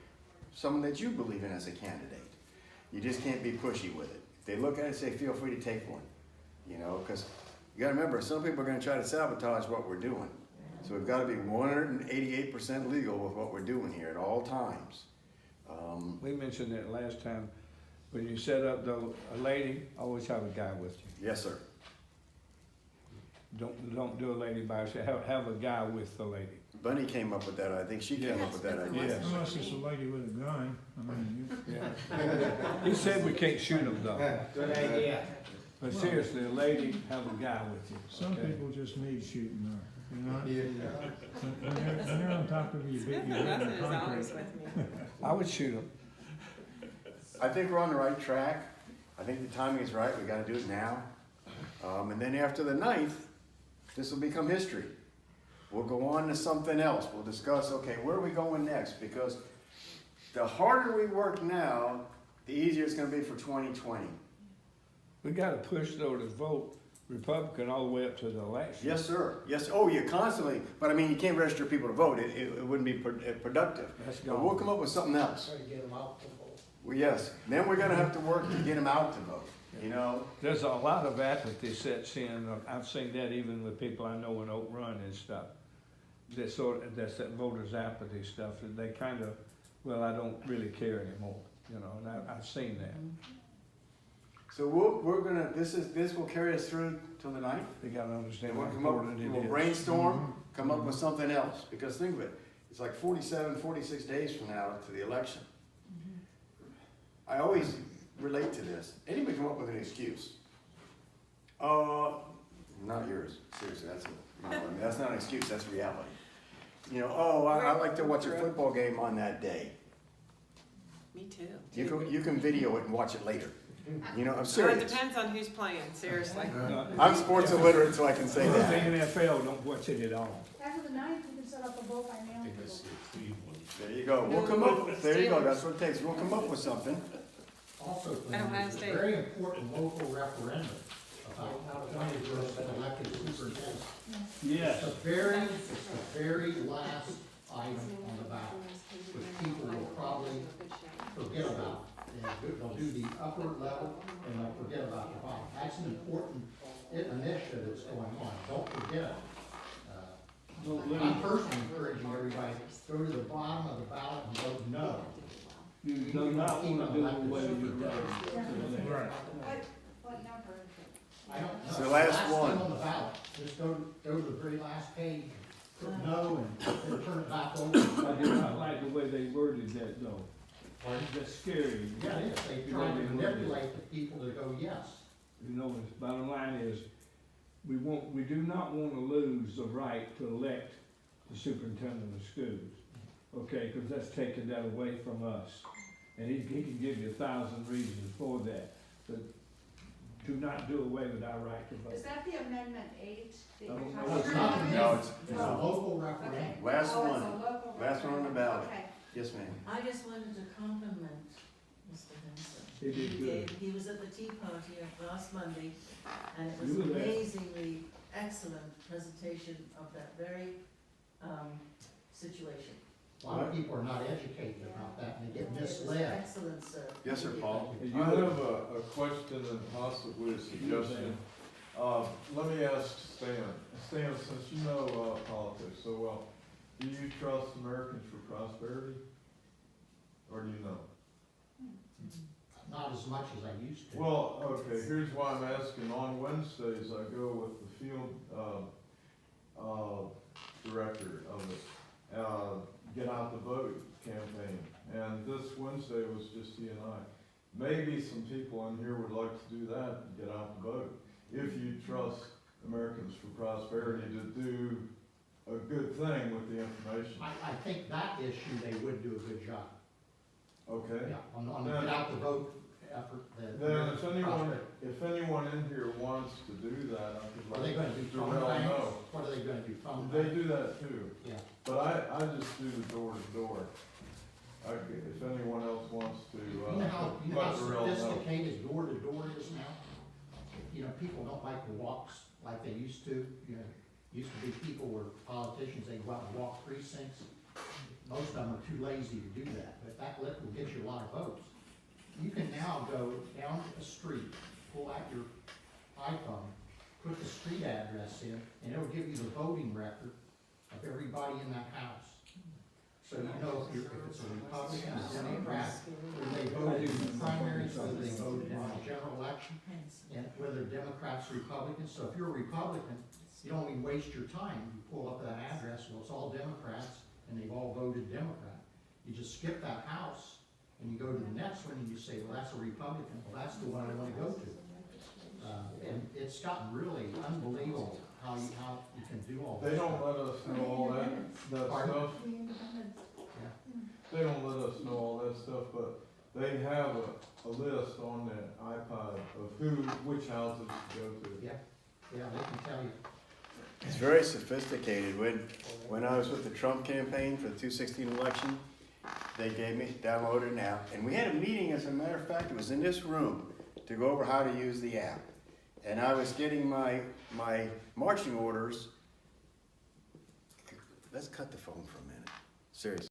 someone that you believe in as a candidate. You just can't be pushy with it. If they look at it and say, feel free to take one. Because you gotta remember, some people are gonna try to sabotage what we're doing. So we've gotta be 188% legal with what we're doing here at all times. We mentioned that last time. When you set up a lady, always have a guy with you. Yes, sir. Don't do a lady by herself. Have a guy with the lady. Bunny came up with that. I think she came up with that idea. Yes. Unless it's a lady with a gun. I mean, Yeah. He said we can't shoot them though. Good idea. But seriously, a lady, have a guy with you. some okay? people just need shooting there, When they're on top of you, beat you in Nothing the is always concrete. with me. I would shoot them. I think we're on the right track. I think the timing is right. We gotta do it now. And then after the 9th, this will become history. We'll go on to something else. We'll discuss, okay, where are we going next? Because the harder we work now, the easier it's gonna be for 2020. We gotta push though to vote Republican all the way up to the election. Yes, sir. Yes, oh, yeah, constantly. But I mean, you can't register people to vote. It wouldn't be productive. That's But we'll gone. come up with something else. Try to get them out to vote. Well, yes. Then we're gonna have to work to get them out to vote, There's a lot of apathy sets in. I've seen that even with people I know in Oak Run and stuff. That's that voters' apathy stuff. That they kind of, well, I don't really care anymore. And I've seen that. So we're gonna, this will carry us through till the 9th. They gotta understand We'll how come up, important it we'll is. brainstorm, come up with something else, because think of it, it's like 47, 46 days from now to the election. I always relate to this. Anybody come up with an excuse? Not yours, seriously, that's not an excuse, that's reality. I like to watch a football game on that day. Me too. You can video it and watch it later. You know, I'm Well, it serious. depends on who's playing, seriously. I'm sports illiterate, so I can say The that. NFL don't watch it at all. After the ninth, you can set up a vote by mail. There you go. We'll come up, there you go, that's what it takes. We'll come up with something. Also, At Ohio there's a State. very important local referendum about how county versus elected superintendent. Yes. It's the very last item on the ballot, which people will probably forget about. They'll do the upper level and they'll forget about the bottom. That's an important initiative that's going on. Don't forget it. I'm personally encouraging everybody, go to the bottom of the ballot and vote no. You do not want to do away with your right. Right. What number? I don't know. It's the last thing one. on the ballot, just go to the very last page, put no, and then turn it back over. I did not like the way they worded that though. Pardon? That's scary. Yeah, it is. They try to manipulate the people to go yes. You know, the bottom line is, we do not want to lose the right to elect the superintendent of schools. Okay, because that's taking that away from us. And he can give you 1,000 reasons for that. But do not do away with our right to vote. Is that the amendment 8? that you're I don't talking know. No, it's about? not. No, it's It's a local referendum. Okay. Last Oh, it's one. a local Last one on the referendum. ballot. Okay. Yes, ma'am. I just wanted to compliment Mr. Henson. He did good. He was at the tea party last Monday, and it was You an were there. amazingly excellent presentation of that very, situation. A lot of people are not educated about that and they get It was misled. excellent, sir. Yes, sir, Paul. And you I were- have a question and possibly a suggestion. Let me ask Stan. Stan, since you know politics so well, do you trust Americans for Prosperity? Or do you know? Not as much as I used to. Well, okay, here's why I'm asking. On Wednesdays, I go with the field director of it, Get Out the Vote campaign. And this Wednesday was just he and I. Maybe some people in here would like to do that, get out the vote. If you trust Americans for Prosperity to do a good thing with the information. I think that issue, they would do a good job. Okay? Yeah, on the get out the vote effort. Then if anyone in here wants to do that, I could Are they let gonna do phone Darrell banks? know. What are they gonna do, phone They banks? do that too. Yeah. But I just do the door to door. If anyone else wants to, You know how let Darrell know. sophisticated door to door is now? You know, people don't like to walk like they used to, you know, used to be people were politicians, they go out and walk precincts. Most of them are too lazy to do that, but that will get you a lot of votes. You can now go down a street, pull out your iPhone, put the street address in, and it'll give you the voting record of everybody in that house. So you know if it's a Republican, a Democrat, whether they voted in the primaries, whether they voted in the general election, and whether Democrats, Republicans. So if you're a Republican, you don't even waste your time. You pull up that address, well, it's all Democrats, and they've all voted Democrat. You just skip that house, and you go to the next one, and you say, well, that's a Republican, well, that's the one I want to go to. And it's gotten really unbelievable how you can do all this. They don't let us know all that Pardon? stuff. The independents. They don't let us know all that stuff, but they have a list on the iPod of which houses to go to. Yeah, they can tell you. It's very sophisticated. When I was with the Trump campaign for the 2016 election, they gave me, downloaded an app, and we had a meeting, as a matter of fact, it was in this room, to go over how to use the app. And I was getting my marching orders. Let's cut the phone for a minute, seriously.